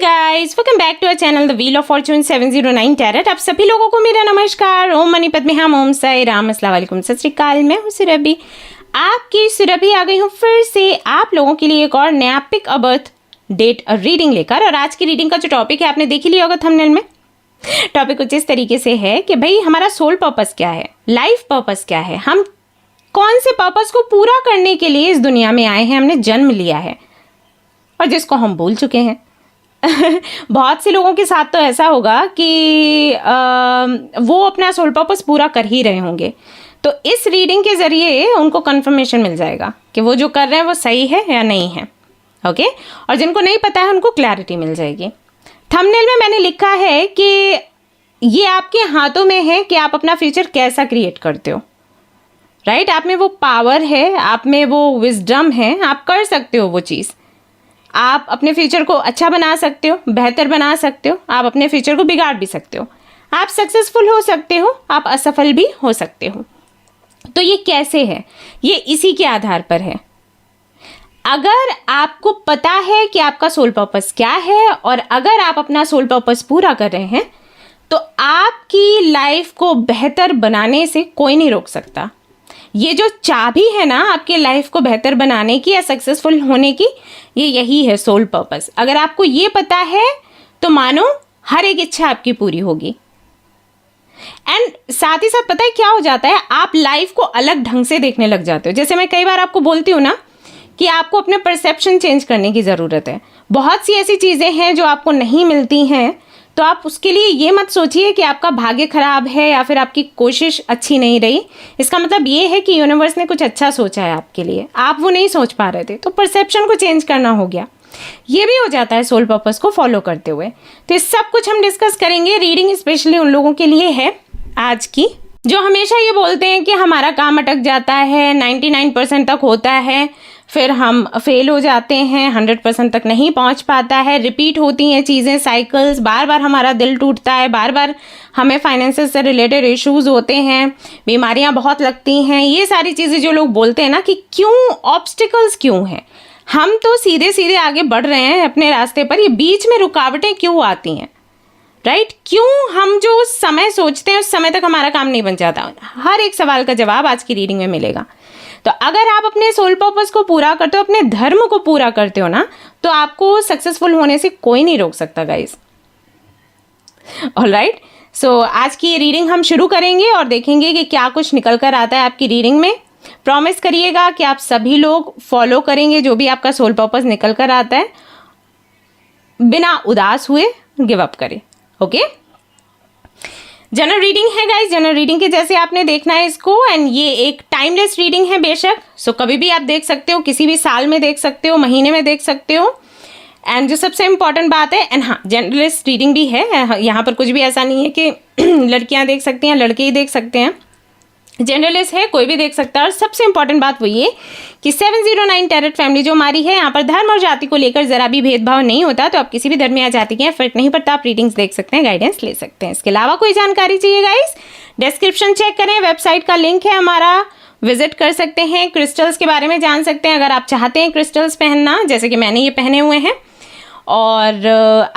Guys, welcome back to our channel the wheel of fortune 709 tarot. आप सभी लोगों को मेरा नमस्कार। ओम मनी पद्मे हम, ओम साई राम, अस्सलाम वालेकुम, सत श्री अकाल। मैं हूं सुरभि, आपकी सुरभि आ गई हूं फिर से आप लोगों के लिए एक और नया pick a birth date reading लेकर। और आज की रीडिंग का जो टॉपिक है आपने देख ही लिया होगा थंबनेल में। टॉपिक कुछ इस तरीके से है कि भाई हमारा सोल पर्पस क्या है, लाइफ पर्पस क्या है, हम कौन से पर्पस को पूरा करने के लिए इस दुनिया में आए हैं, हमने जन्म लिया है और जिसको हम भूल चुके हैं। बहुत से लोगों के साथ तो ऐसा होगा कि वो अपना सोल पर्पस पूरा कर ही रहे होंगे, तो इस रीडिंग के ज़रिए उनको कंफर्मेशन मिल जाएगा कि वो जो कर रहे हैं वो सही है या नहीं है। ओके, और जिनको नहीं पता है उनको क्लैरिटी मिल जाएगी। थंबनेल में मैंने लिखा है कि ये आपके हाथों में है कि आप अपना फ्यूचर कैसा क्रिएट करते हो। राइट, आप में वो पावर है, आप में वो विजडम है, आप कर सकते हो वो चीज़। आप अपने फ्यूचर को अच्छा बना सकते हो, बेहतर बना सकते हो, आप अपने फ्यूचर को बिगाड़ भी सकते हो। आप सक्सेसफुल हो सकते हो, आप असफल भी हो सकते हो। तो ये कैसे है, ये इसी के आधार पर है। अगर आपको पता है कि आपका सोल पर्पस क्या है और अगर आप अपना सोल पर्पस पूरा कर रहे हैं तो आपकी लाइफ को बेहतर बनाने से कोई नहीं रोक सकता। ये जो चाबी है ना आपके लाइफ को बेहतर बनाने की या सक्सेसफुल होने की, ये यही है सोल पर्पस। अगर आपको ये पता है तो मानो हर एक इच्छा आपकी पूरी होगी। एंड साथ ही साथ पता है क्या हो जाता है, आप लाइफ को अलग ढंग से देखने लग जाते हो। जैसे मैं कई बार आपको बोलती हूँ ना कि आपको अपने परसेप्शन चेंज करने की ज़रूरत है। बहुत सी ऐसी चीज़ें हैं जो आपको नहीं मिलती हैं, तो आप उसके लिए ये मत सोचिए कि आपका भाग्य खराब है या फिर आपकी कोशिश अच्छी नहीं रही। इसका मतलब ये है कि यूनिवर्स ने कुछ अच्छा सोचा है आपके लिए, आप वो नहीं सोच पा रहे थे, तो परसेप्शन को चेंज करना हो गया। ये भी हो जाता है सोल पर्पस को फॉलो करते हुए। तो ये सब कुछ हम डिस्कस करेंगे। रीडिंग स्पेशली उन लोगों के लिए है आज की जो हमेशा ये बोलते हैं कि हमारा काम अटक जाता है, 99% तक होता है, फिर हम फेल हो जाते हैं, 100% तक नहीं पहुंच पाता है, रिपीट होती हैं चीज़ें, साइकिल्स, बार बार हमारा दिल टूटता है, बार बार हमें फाइनेंसेस से रिलेटेड इश्यूज होते हैं, बीमारियां बहुत लगती हैं। ये सारी चीज़ें जो लोग बोलते हैं ना कि क्यों ऑब्स्टिकल्स क्यों हैं, हम तो सीधे सीधे आगे बढ़ रहे हैं अपने रास्ते पर, ये बीच में रुकावटें क्यों आती हैं। राइट, क्यों हम जो समय सोचते हैं उस समय तक हमारा काम नहीं बन जाता। हर एक सवाल का जवाब आज की रीडिंग में मिलेगा। तो अगर आप अपने सोल पर्पस को पूरा करते हो, अपने धर्म को पूरा करते हो ना, तो आपको सक्सेसफुल होने से कोई नहीं रोक सकता गाइस। ऑलराइट, सो आज की ये रीडिंग हम शुरू करेंगे और देखेंगे कि क्या कुछ निकल कर आता है आपकी रीडिंग में। प्रॉमिस करिएगा कि आप सभी लोग फॉलो करेंगे जो भी आपका सोल पर्पस निकल कर आता है, बिना उदास हुए गिव अप करें। ओके, जनरल रीडिंग है गाइस, जनरल रीडिंग के जैसे आपने देखना है इसको। एंड ये एक टाइमलेस रीडिंग है बेशक, सो कभी भी आप देख सकते हो, किसी भी साल में देख सकते हो, महीने में देख सकते हो। एंड जो सबसे इम्पॉर्टेंट बात है, एंड हाँ जनरलिस्ट रीडिंग भी है, यहाँ पर कुछ भी ऐसा नहीं है कि लड़कियाँ देख सकती हैं, लड़के ही देख सकते हैं। जनरलिस्ट है, कोई भी देख सकता है। और सबसे इंपॉर्टेंट बात वो ये कि 709 टैरेट फैमिली जो हमारी है, यहाँ पर धर्म और जाति को लेकर जरा भी भेदभाव नहीं होता। तो आप किसी भी धर्म या जाति के फर्क नहीं पड़ता, आप रीडिंग्स देख सकते हैं, गाइडेंस ले सकते हैं। इसके अलावा कोई जानकारी चाहिए गाइस, डिस्क्रिप्शन चेक करें, वेबसाइट का लिंक है हमारा, विजिट कर सकते हैं। क्रिस्टल्स के बारे में जान सकते हैं अगर आप चाहते हैं क्रिस्टल्स पहनना, जैसे कि मैंने ये पहने हुए हैं। और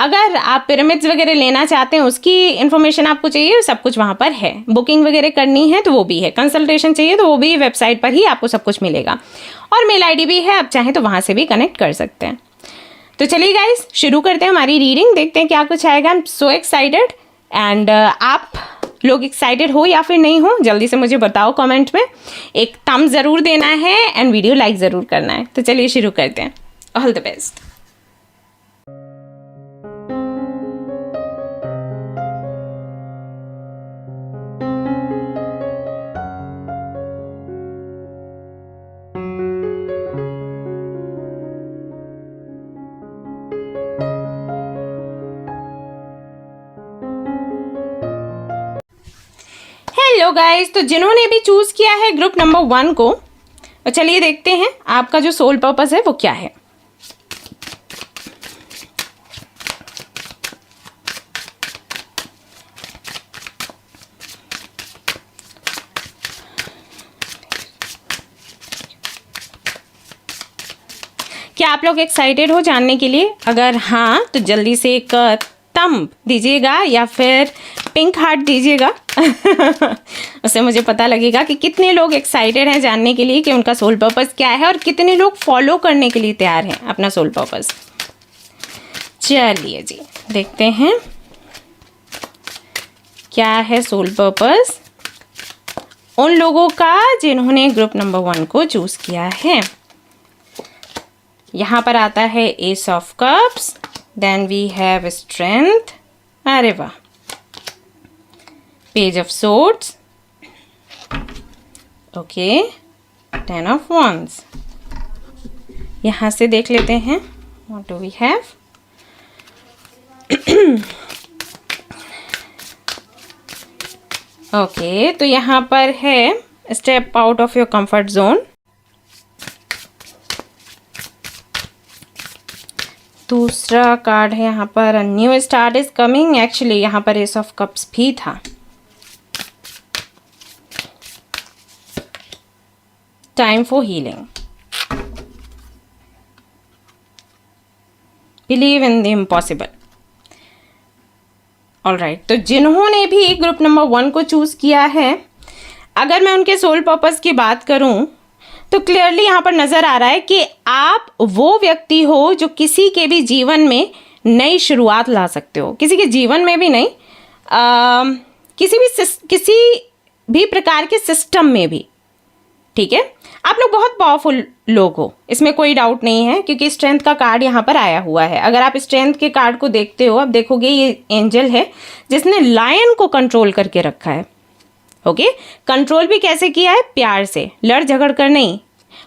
अगर आप पिरामिड्स वगैरह लेना चाहते हैं, उसकी इन्फॉर्मेशन आपको चाहिए, सब कुछ वहाँ पर है। बुकिंग वगैरह करनी है तो वो भी है, कंसल्टेशन चाहिए तो वो भी वेबसाइट पर ही आपको सब कुछ मिलेगा। और मेल आईडी भी है, आप चाहें तो वहाँ से भी कनेक्ट कर सकते हैं। तो चलिए गाइस शुरू करते हैं हमारी रीडिंग, देखते हैं क्या कुछ आएगा। I am so excited. And आप लोग एक्साइटेड हो या फिर नहीं हो, जल्दी से मुझे बताओ कमेंट में। एक थम्स ज़रूर देना है एंड वीडियो लाइक ज़रूर करना है। तो चलिए शुरू करते हैं। All the best. Hello guys, तो जिन्होंने भी चूज़ किया है ग्रुप नंबर 1 को, तो चलिए देखते हैं आपका जो सोल पर्पस है वो क्या है। क्या आप लोग एक्साइटेड हो जानने के लिए? अगर हाँ तो जल्दी से एक थंब दीजिएगा या फिर पिंक हार्ट दीजिएगा उससे मुझे पता लगेगा कि कितने लोग एक्साइटेड हैं जानने के लिए कि उनका सोल पर्पस क्या है और कितने लोग फॉलो करने के लिए तैयार हैं अपना सोल पर्पस। चलिए जी, देखते हैं क्या है सोल पर्पस उन लोगों का जिन्होंने ग्रुप नंबर 1 को चूज किया है। यहाँ पर आता है ace of cups, then we have strength, अरे वाह, page of swords, okay, 10 of wands। यहाँ से देख लेते हैं what do we have. Okay, तो यहाँ पर है step out of your comfort zone. दूसरा कार्ड है यहाँ पर new start is coming. Actually यहाँ पर एस ऑफ कप्स भी था। Time for healing, believe in the impossible. Alright, तो जिन्होंने भी ग्रुप नंबर 1 को चूज किया है, अगर मैं उनके सोल पर्पस की बात करूं तो क्लियरली यहाँ पर नजर आ रहा है कि आप वो व्यक्ति हो जो किसी के भी जीवन में नई शुरुआत ला सकते हो। किसी के जीवन में भी नहीं, किसी भी प्रकार के सिस्टम में भी, ठीक है। आप लोग बहुत पावरफुल लोग हो, इसमें कोई डाउट नहीं है, क्योंकि स्ट्रेंथ का कार्ड यहाँ पर आया हुआ है। अगर आप स्ट्रेंथ के कार्ड को देखते हो, आप देखोगे ये एंजल है जिसने लायन को कंट्रोल करके रखा है। ओके, कंट्रोल भी कैसे किया है? प्यार से, लड़ झगड़ कर नहीं।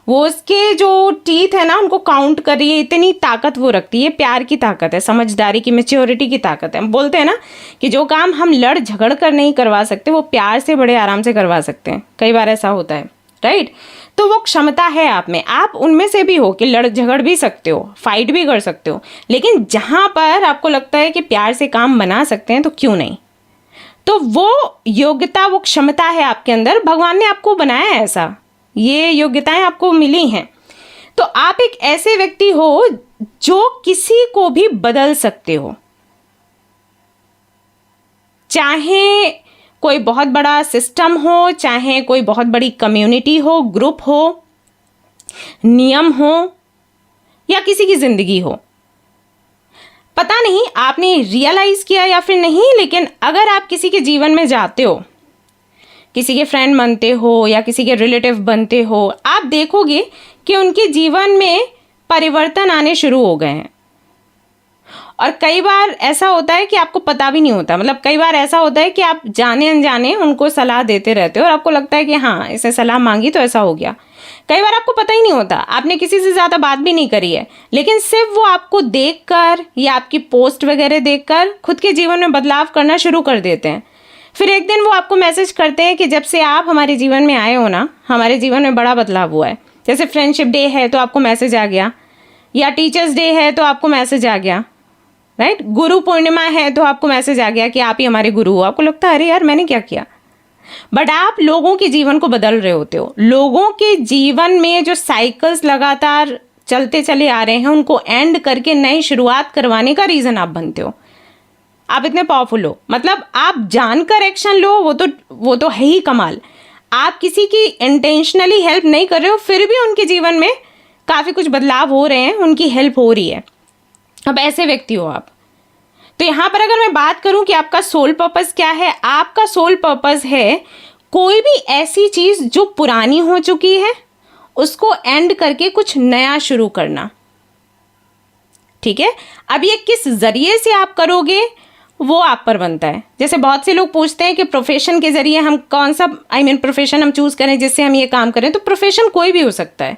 वो उसके जो टीथ है ना उनको काउंट कर रही है, इतनी ताकत वो रखती है। प्यार की ताकत है, समझदारी की, मैच्योरिटी की ताकत है। हम बोलते हैं ना कि जो काम हम लड़ झगड़ कर नहीं करवा सकते वो प्यार से बड़े आराम से करवा सकते हैं। कई बार ऐसा होता है, राइट? तो वो क्षमता है आप में। आप उनमें से भी हो कि लड़ झगड़ भी सकते हो, फाइट भी कर सकते हो, लेकिन जहाँ पर आपको लगता है कि प्यार से काम बना सकते हैं तो क्यों नहीं। तो वो योग्यता, वो क्षमता है आपके अंदर। भगवान ने आपको बनाया है ऐसा, ये योग्यताएं आपको मिली हैं। तो आप एक ऐसे व्यक्ति हो जो किसी को भी बदल सकते हो, चाहे कोई बहुत बड़ा सिस्टम हो, चाहे कोई बहुत बड़ी कम्युनिटी हो, ग्रुप हो, नियम हो, या किसी की जिंदगी हो। पता नहीं आपने रियलाइज किया या फिर नहीं, लेकिन अगर आप किसी के जीवन में जाते हो, किसी के फ्रेंड बनते हो या किसी के रिलेटिव बनते हो, आप देखोगे कि उनके जीवन में परिवर्तन आने शुरू हो गए हैं। और कई बार ऐसा होता है कि आपको पता भी नहीं होता। मतलब कई बार ऐसा होता है कि आप जाने अनजाने उनको सलाह देते रहते हो और आपको लगता है कि हाँ, इसने सलाह मांगी तो ऐसा हो गया। कई बार आपको पता ही नहीं होता, आपने किसी से ज़्यादा बात भी नहीं करी है, लेकिन सिर्फ वो आपको देखकर या आपकी पोस्ट वगैरह देखकर खुद के जीवन में बदलाव करना शुरू कर देते हैं। फिर एक दिन वो आपको मैसेज करते हैं कि जब से आप हमारे जीवन में आए हो ना, हमारे जीवन में बड़ा बदलाव हुआ है। जैसे फ्रेंडशिप डे है तो आपको मैसेज आ गया, या टीचर्स डे है तो आपको मैसेज आ गया, राइट? गुरु पूर्णिमा है तो आपको मैसेज आ गया कि आप ही हमारे गुरु हो। आपको लगता है अरे यार मैंने क्या किया, बट आप लोगों के जीवन को बदल रहे होते हो। लोगों के जीवन में जो साइकिल्स लगातार चलते चले आ रहे हैं उनको एंड करके नई शुरुआत करवाने का रीज़न आप बनते हो। आप इतने पावरफुल हो, मतलब आप जानकर एक्शन लो, वो तो है ही कमाल। आप किसी की इंटेंशनली हेल्प नहीं कर रहे हो, फिर भी उनके जीवन में काफ़ी कुछ बदलाव हो रहे हैं, उनकी हेल्प हो रही है। अब ऐसे व्यक्ति हो आप। तो यहाँ पर अगर मैं बात करूँ कि आपका सोल पर्पस क्या है, आपका सोल पर्पस है कोई भी ऐसी चीज़ जो पुरानी हो चुकी है उसको एंड करके कुछ नया शुरू करना, ठीक है? अब ये किस जरिए से आप करोगे वो आप पर बनता है। जैसे बहुत से लोग पूछते हैं कि प्रोफेशन के जरिए हम कौन सा प्रोफेशन हम चूज़ करें जिससे हम ये काम करें। तो प्रोफेशन कोई भी हो सकता है,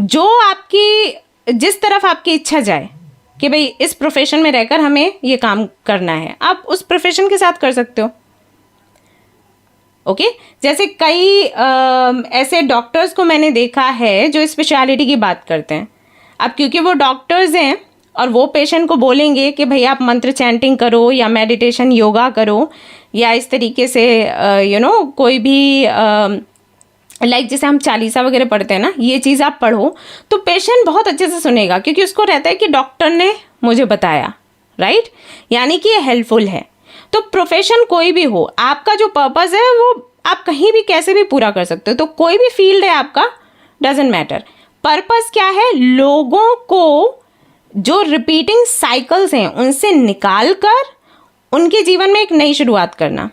जो आपकी, जिस तरफ आपकी इच्छा जाए कि भाई इस प्रोफेशन में रहकर हमें ये काम करना है, आप उस प्रोफेशन के साथ कर सकते हो। ओके, जैसे कई ऐसे डॉक्टर्स को मैंने देखा है जो स्पेशलिटी की बात करते हैं। अब क्योंकि वो डॉक्टर्स हैं और वो पेशेंट को बोलेंगे कि भाई आप मंत्र चैंटिंग करो या मेडिटेशन योगा करो या इस तरीके से कोई भी लाइक जैसे हम चालीसा वगैरह पढ़ते हैं ना, ये चीज़ आप पढ़ो तो पेशेंट बहुत अच्छे से सुनेगा, क्योंकि उसको रहता है कि डॉक्टर ने मुझे बताया, राइट, यानी कि ये हेल्पफुल है। तो प्रोफेशन कोई भी हो, आपका जो पर्पस है वो आप कहीं भी कैसे भी पूरा कर सकते हो। तो कोई भी फील्ड है आपका, डजेंट मैटर, पर्पस क्या है, लोगों को जो रिपीटिंग साइकिल्स हैं उनसे निकाल कर उनके जीवन में एक नई शुरुआत करना।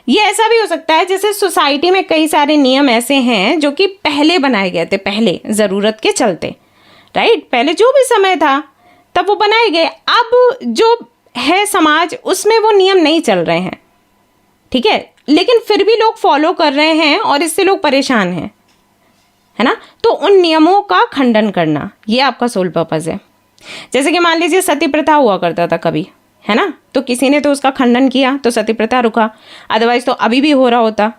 ये ऐसा भी हो सकता है जैसे सोसाइटी में कई सारे नियम ऐसे हैं जो कि पहले बनाए गए थे, पहले ज़रूरत के चलते, राइट, पहले जो भी समय था तब वो बनाए गए। अब जो है समाज, उसमें वो नियम नहीं चल रहे हैं, ठीक है, लेकिन फिर भी लोग फॉलो कर रहे हैं और इससे लोग परेशान हैं, है ना। तो उन नियमों का खंडन करना, ये आपका सोल पर्पस है। जैसे कि मान लीजिए सती प्रथा हुआ करता था कभी, है ना, तो किसी ने तो उसका खंडन किया तो सती प्रथा रुका, अदरवाइज तो अभी भी हो रहा होता।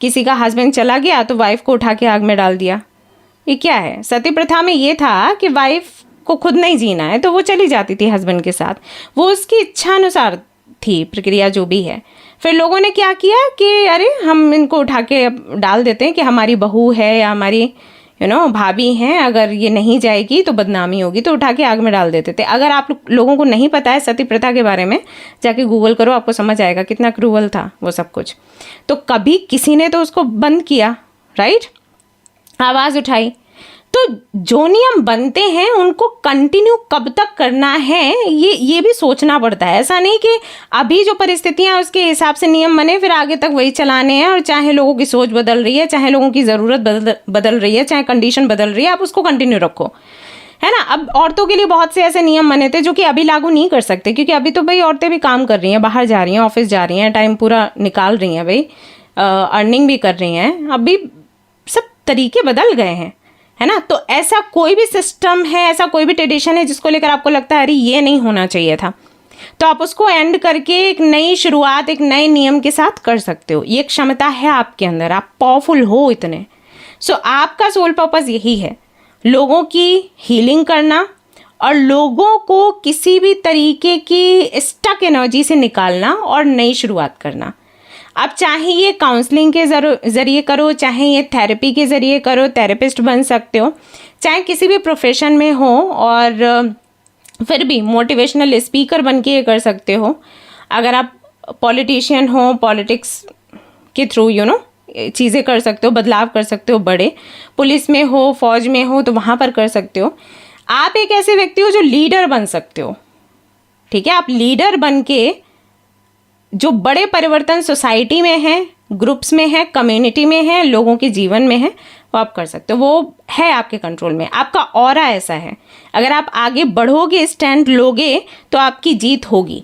किसी का हस्बैंड चला गया तो वाइफ को उठा के आग में डाल दिया। ये क्या है, सती प्रथा में ये था कि वाइफ को खुद नहीं जीना है तो वो चली जाती थी हस्बैंड के साथ, वो उसकी इच्छा अनुसार थी प्रक्रिया जो भी है। फिर लोगों ने क्या किया कि अरे हम इनको उठा के डाल देते हैं कि हमारी बहू है या हमारी भाभी हैं, अगर ये नहीं जाएगी तो बदनामी होगी, तो उठा के आग में डाल देते थे। अगर आप लोगों को नहीं पता है सती प्रथा के बारे में, जाके गूगल करो, आपको समझ आएगा कितना क्रूअल था वो सब कुछ। तो कभी किसी ने तो उसको बंद किया, राइट, आवाज़ उठाई। तो जो नियम बनते हैं उनको कंटिन्यू कब तक करना है, ये भी सोचना पड़ता है। ऐसा नहीं कि अभी जो परिस्थितियां उसके हिसाब से नियम बने फिर आगे तक वही चलाने हैं, और चाहे लोगों की सोच बदल रही है, चाहे लोगों की ज़रूरत बदल रही है, चाहे कंडीशन बदल रही है, आप उसको कंटिन्यू रखो, है ना। अब औरतों के लिए बहुत से ऐसे नियम बने थे जो कि अभी लागू नहीं कर सकते, क्योंकि अभी तो भाई औरतें भी काम कर रही हैं, बाहर जा रही हैं, ऑफिस जा रही हैं, टाइम पूरा निकाल रही हैं, भाई अर्निंग भी कर रही हैं, अभी सब तरीके बदल गए हैं, है ना। तो ऐसा कोई भी सिस्टम है, ऐसा कोई भी ट्रेडिशन है जिसको लेकर आपको लगता है अरे ये नहीं होना चाहिए था, तो आप उसको एंड करके एक नई शुरुआत एक नए नियम के साथ कर सकते हो। ये क्षमता है आपके अंदर, आप पावरफुल हो इतने। सो आपका सोल पर्पस यही है, लोगों की हीलिंग करना और लोगों को किसी भी तरीके की स्टक एनर्जी से निकालना और नई शुरुआत करना। आप चाहे ये काउंसलिंग के ज़रिए करो, चाहे ये थेरेपी के ज़रिए करो, थेरेपिस्ट बन सकते हो, चाहे किसी भी प्रोफेशन में हो, और फिर भी मोटिवेशनल स्पीकर बन के ये कर सकते हो। अगर आप पॉलिटिशियन हो, पॉलिटिक्स के थ्रू चीज़ें कर सकते हो, बदलाव कर सकते हो, बड़े पुलिस में हो, फौज में हो तो वहाँ पर कर सकते हो। आप एक ऐसे व्यक्ति हो जो लीडर बन सकते हो, ठीक है। आप लीडर बन के जो बड़े परिवर्तन सोसाइटी में है, ग्रुप्स में है, कम्युनिटी में है, लोगों के जीवन में है, वो आप कर सकते हो। वो है आपके कंट्रोल में, आपका ऑरा ऐसा है। अगर आप आगे बढ़ोगे, स्टैंड लोगे तो आपकी जीत होगी।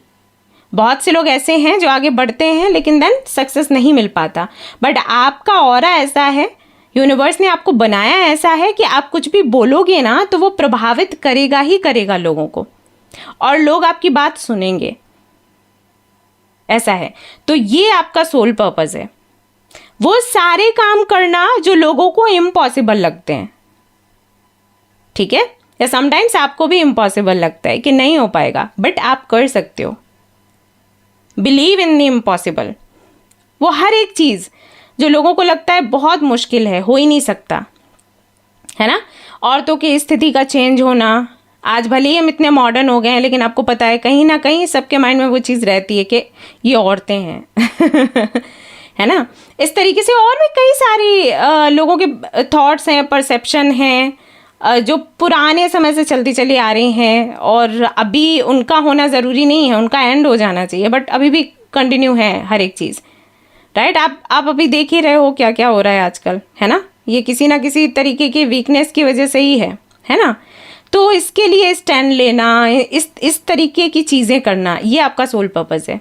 बहुत से लोग ऐसे हैं जो आगे बढ़ते हैं लेकिन देन सक्सेस नहीं मिल पाता, बट आपका ऑरा ऐसा है, यूनिवर्स ने आपको बनाया ऐसा है कि आप कुछ भी बोलोगे ना तो वो प्रभावित करेगा ही करेगा लोगों को, और लोग आपकी बात सुनेंगे, ऐसा है। तो ये आपका सोल पर्पस है, वो सारे काम करना जो लोगों को इम्पॉसिबल लगते हैं, ठीक है, या समटाइम्स आपको भी इम्पॉसिबल लगता है कि नहीं हो पाएगा, बट आप कर सकते हो। Believe in the impossible. वो हर एक चीज़ जो लोगों को लगता है बहुत मुश्किल है, हो ही नहीं सकता, है ना। औरतों की स्थिति का चेंज होना, आज भले ही हम इतने मॉडर्न हो गए हैं लेकिन आपको पता है कहीं ना कहीं सबके माइंड में वो चीज़ रहती है कि ये औरतें हैं है ना। इस तरीके से और भी कई सारी लोगों के थॉट्स हैं, परसेप्शन हैं, जो पुराने समय से चलती चली आ रही हैं, और अभी उनका होना ज़रूरी नहीं है, उनका एंड हो जाना चाहिए, बट अभी भी कंटिन्यू है हर एक चीज़, राइट। आप अभी देख ही रहे हो क्या क्या हो रहा है आजकल, है ना। ये किसी ना किसी तरीके की वीकनेस की वजह से ही है ना। तो इसके लिए स्टैंड लेना, इस तरीके की चीज़ें करना, ये आपका सोल पर्पस है।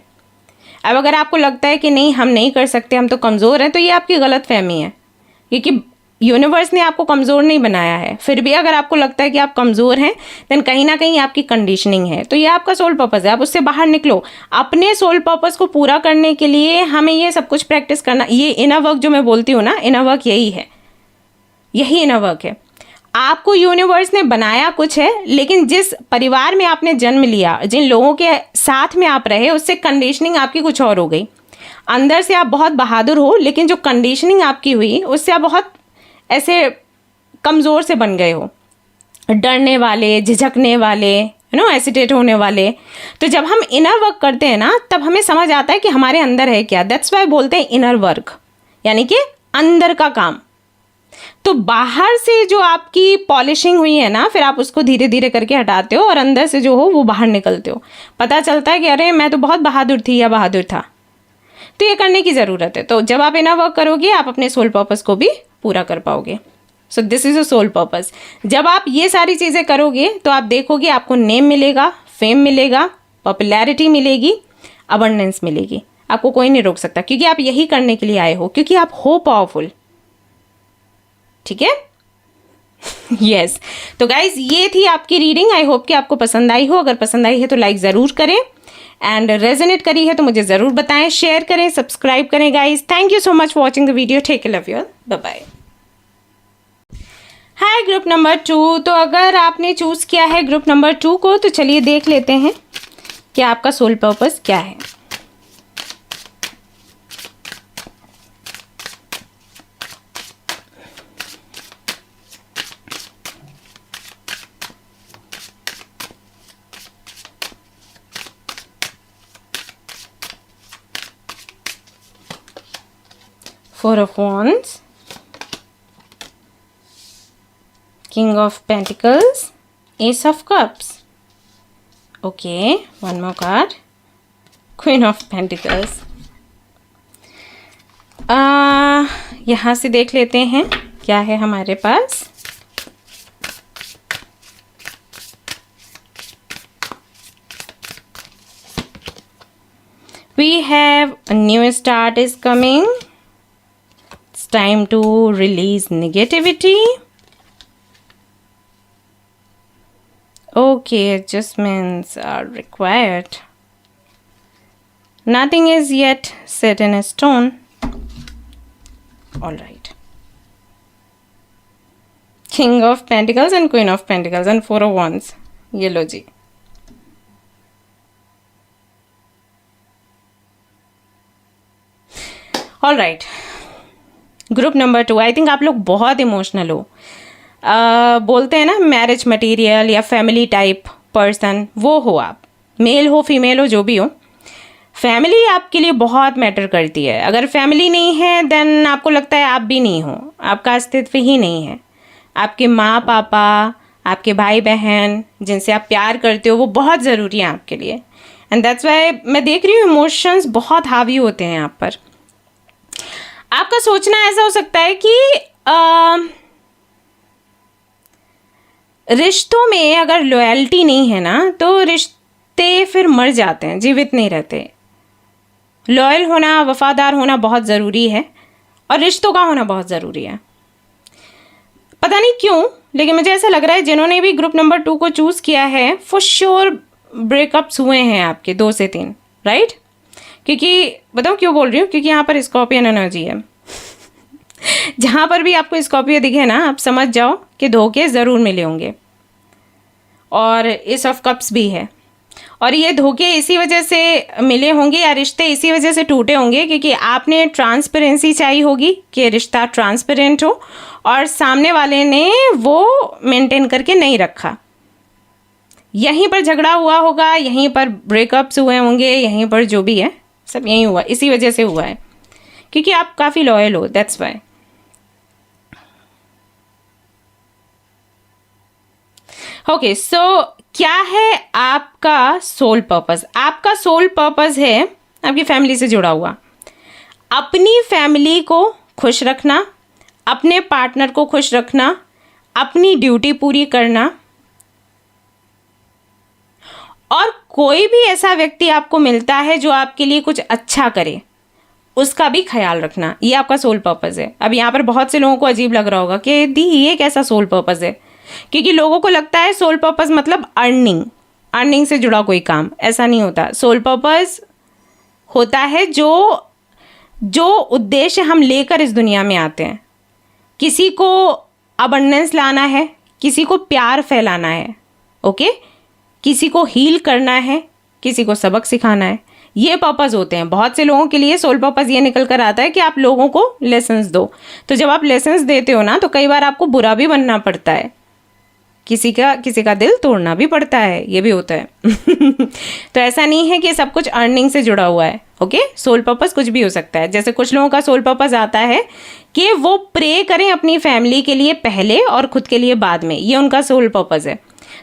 अब अगर आपको लगता है कि नहीं हम नहीं कर सकते, हम तो कमज़ोर हैं, तो ये आपकी गलत फहमी है, क्योंकि यूनिवर्स ने आपको कमज़ोर नहीं बनाया है। फिर भी अगर आपको लगता है कि आप कमज़ोर हैं, देन कहीं ना कहीं आपकी कंडीशनिंग है, तो ये आपका सोल पर्पस है। आप उससे बाहर निकलो। अपने सोल पर्पस को पूरा करने के लिए हमें ये सब कुछ प्रैक्टिस करना, ये इनर वर्क जो मैं बोलती हूँ ना, इनर वर्क यही है, यही इनर वर्क है। आपको यूनिवर्स ने बनाया कुछ है, लेकिन जिस परिवार में आपने जन्म लिया, जिन लोगों के साथ में आप रहे, उससे कंडीशनिंग आपकी कुछ और हो गई। अंदर से आप बहुत बहादुर हो, लेकिन जो कंडीशनिंग आपकी हुई उससे आप बहुत ऐसे कमज़ोर से बन गए हो, डरने वाले, झिझकने वाले, एसिटेट होने वाले। तो जब हम इनर वर्क करते हैं ना, तब हमें समझ आता है कि हमारे अंदर है क्या। दैट्स वाई बोलते हैं इनर वर्क, यानी कि अंदर का काम। तो बाहर से जो आपकी पॉलिशिंग हुई है ना, फिर आप उसको धीरे धीरे करके हटाते हो और अंदर से जो हो वो बाहर निकलते हो। पता चलता है कि अरे मैं तो बहुत बहादुर थी या बहादुर था। तो ये करने की ज़रूरत है। तो जब आप इनर वर्क करोगे, आप अपने सोल पर्पस को भी पूरा कर पाओगे। So this is a soul purpose. जब आप ये सारी चीज़ें करोगे तो आप देखोगे आपको नेम मिलेगा, फेम मिलेगा, पॉपुलैरिटी मिलेगी, अबंडेंस मिलेगी। आपको कोई नहीं रोक सकता, क्योंकि आप यही करने के लिए आए हो, क्योंकि आप हो पावरफुल। ठीक है? यस। तो गाइज, ये थी आपकी रीडिंग। आई होप कि आपको पसंद आई हो। अगर पसंद आई है तो लाइक ज़रूर करें, एंड रेजोनेट करी है तो मुझे ज़रूर बताएं, शेयर करें, सब्सक्राइब करें। Guys, thank you so much for watching the video. Take care, love you all, bye bye. Hi group number 2। तो अगर आपने चूज़ किया है ग्रुप नंबर 2 को, तो चलिए देख लेते हैं कि आपका सोल पर्पस क्या है। Four of Wands, King of Pentacles, Ace of Cups. Okay, one more card, Queen of Pentacles. यहाँ से देख लेते हैं क्या है हमारे पास। We have a new start is coming. It's time to release negativity. Okay, adjustments are required. Nothing is yet set in stone. All right. King of Pentacles and Queen of Pentacles and Four of Wands. ये लो जी। All right, group number 2। I think आप लोग बहुत emotional हो। बोलते हैं ना मैरिज मटेरियल या फैमिली टाइप पर्सन, वो हो आप। मेल हो, फीमेल हो, जो भी हो, फैमिली आपके लिए बहुत मैटर करती है। अगर फैमिली नहीं है देन आपको लगता है आप भी नहीं हो, आपका अस्तित्व ही नहीं है। आपके माँ पापा, आपके भाई बहन जिनसे आप प्यार करते हो, वो बहुत ज़रूरी है आपके लिए। एंड दैट्स वाई मैं देख रही हूँ इमोशंस बहुत हावी होते हैं आप पर। आपका सोचना ऐसा हो सकता है कि रिश्तों में अगर लॉयल्टी नहीं है ना, तो रिश्ते फिर मर जाते हैं, जीवित नहीं रहते। लॉयल होना, वफादार होना बहुत ज़रूरी है, और रिश्तों का होना बहुत ज़रूरी है। पता नहीं क्यों, लेकिन मुझे ऐसा लग रहा है जिन्होंने भी ग्रुप नंबर 2 को चूज़ किया है, फॉर श्योर ब्रेकअप्स हुए हैं आपके 2 से 3, राइट? क्योंकि बताऊँ क्यों बोल रही हूँ, क्योंकि यहाँ पर स्कॉर्पियन एनर्जी है। जहाँ पर भी आपको स्कॉर्पियो दिखे ना, आप समझ जाओ कि धोखे ज़रूर मिले होंगे। और एस ऑफ कप्स भी है, और ये धोखे इसी वजह से मिले होंगे या रिश्ते इसी वजह से टूटे होंगे क्योंकि आपने ट्रांसपेरेंसी चाहिए होगी कि रिश्ता ट्रांसपेरेंट हो, और सामने वाले ने वो मेंटेन करके नहीं रखा। यहीं पर झगड़ा हुआ होगा, यहीं पर ब्रेकअप्स हुए होंगे, यहीं पर जो भी है सब यहीं हुआ, इसी वजह से हुआ है क्योंकि आप काफ़ी लॉयल हो। That's why. ओके, सो क्या है आपका सोल पर्पस? आपका सोल पर्पस है आपकी फैमिली से जुड़ा हुआ। अपनी फैमिली को खुश रखना, अपने पार्टनर को खुश रखना, अपनी ड्यूटी पूरी करना, और कोई भी ऐसा व्यक्ति आपको मिलता है जो आपके लिए कुछ अच्छा करे, उसका भी ख्याल रखना। ये आपका सोल पर्पस है। अब यहाँ पर बहुत से लोगों को अजीब लग रहा होगा कि दी ये कैसा सोल पर्पस है, क्योंकि लोगों को लगता है सोल पर्पस मतलब अर्निंग से जुड़ा कोई काम। ऐसा नहीं होता। सोल पर्पस होता है जो उद्देश्य हम लेकर इस दुनिया में आते हैं। किसी को अबंडेंस लाना है, किसी को प्यार फैलाना है, ओके, किसी को हील करना है, किसी को सबक सिखाना है, ये पर्पस होते हैं। बहुत से लोगों के लिए सोल पर्पस ये निकल कर आता है कि आप लोगों को लेसन्स दो। तो जब आप लेसन्स देते हो ना, तो कई बार आपको बुरा भी बनना पड़ता है, किसी का दिल तोड़ना भी पड़ता है, ये भी होता है। तो ऐसा नहीं है कि सब कुछ अर्निंग से जुड़ा हुआ है। ओके, सोल पर्पस कुछ भी हो सकता है। जैसे कुछ लोगों का सोल पर्पस आता है कि वो प्रे करें अपनी फैमिली के लिए पहले और खुद के लिए बाद में, ये उनका सोल पर्पस है।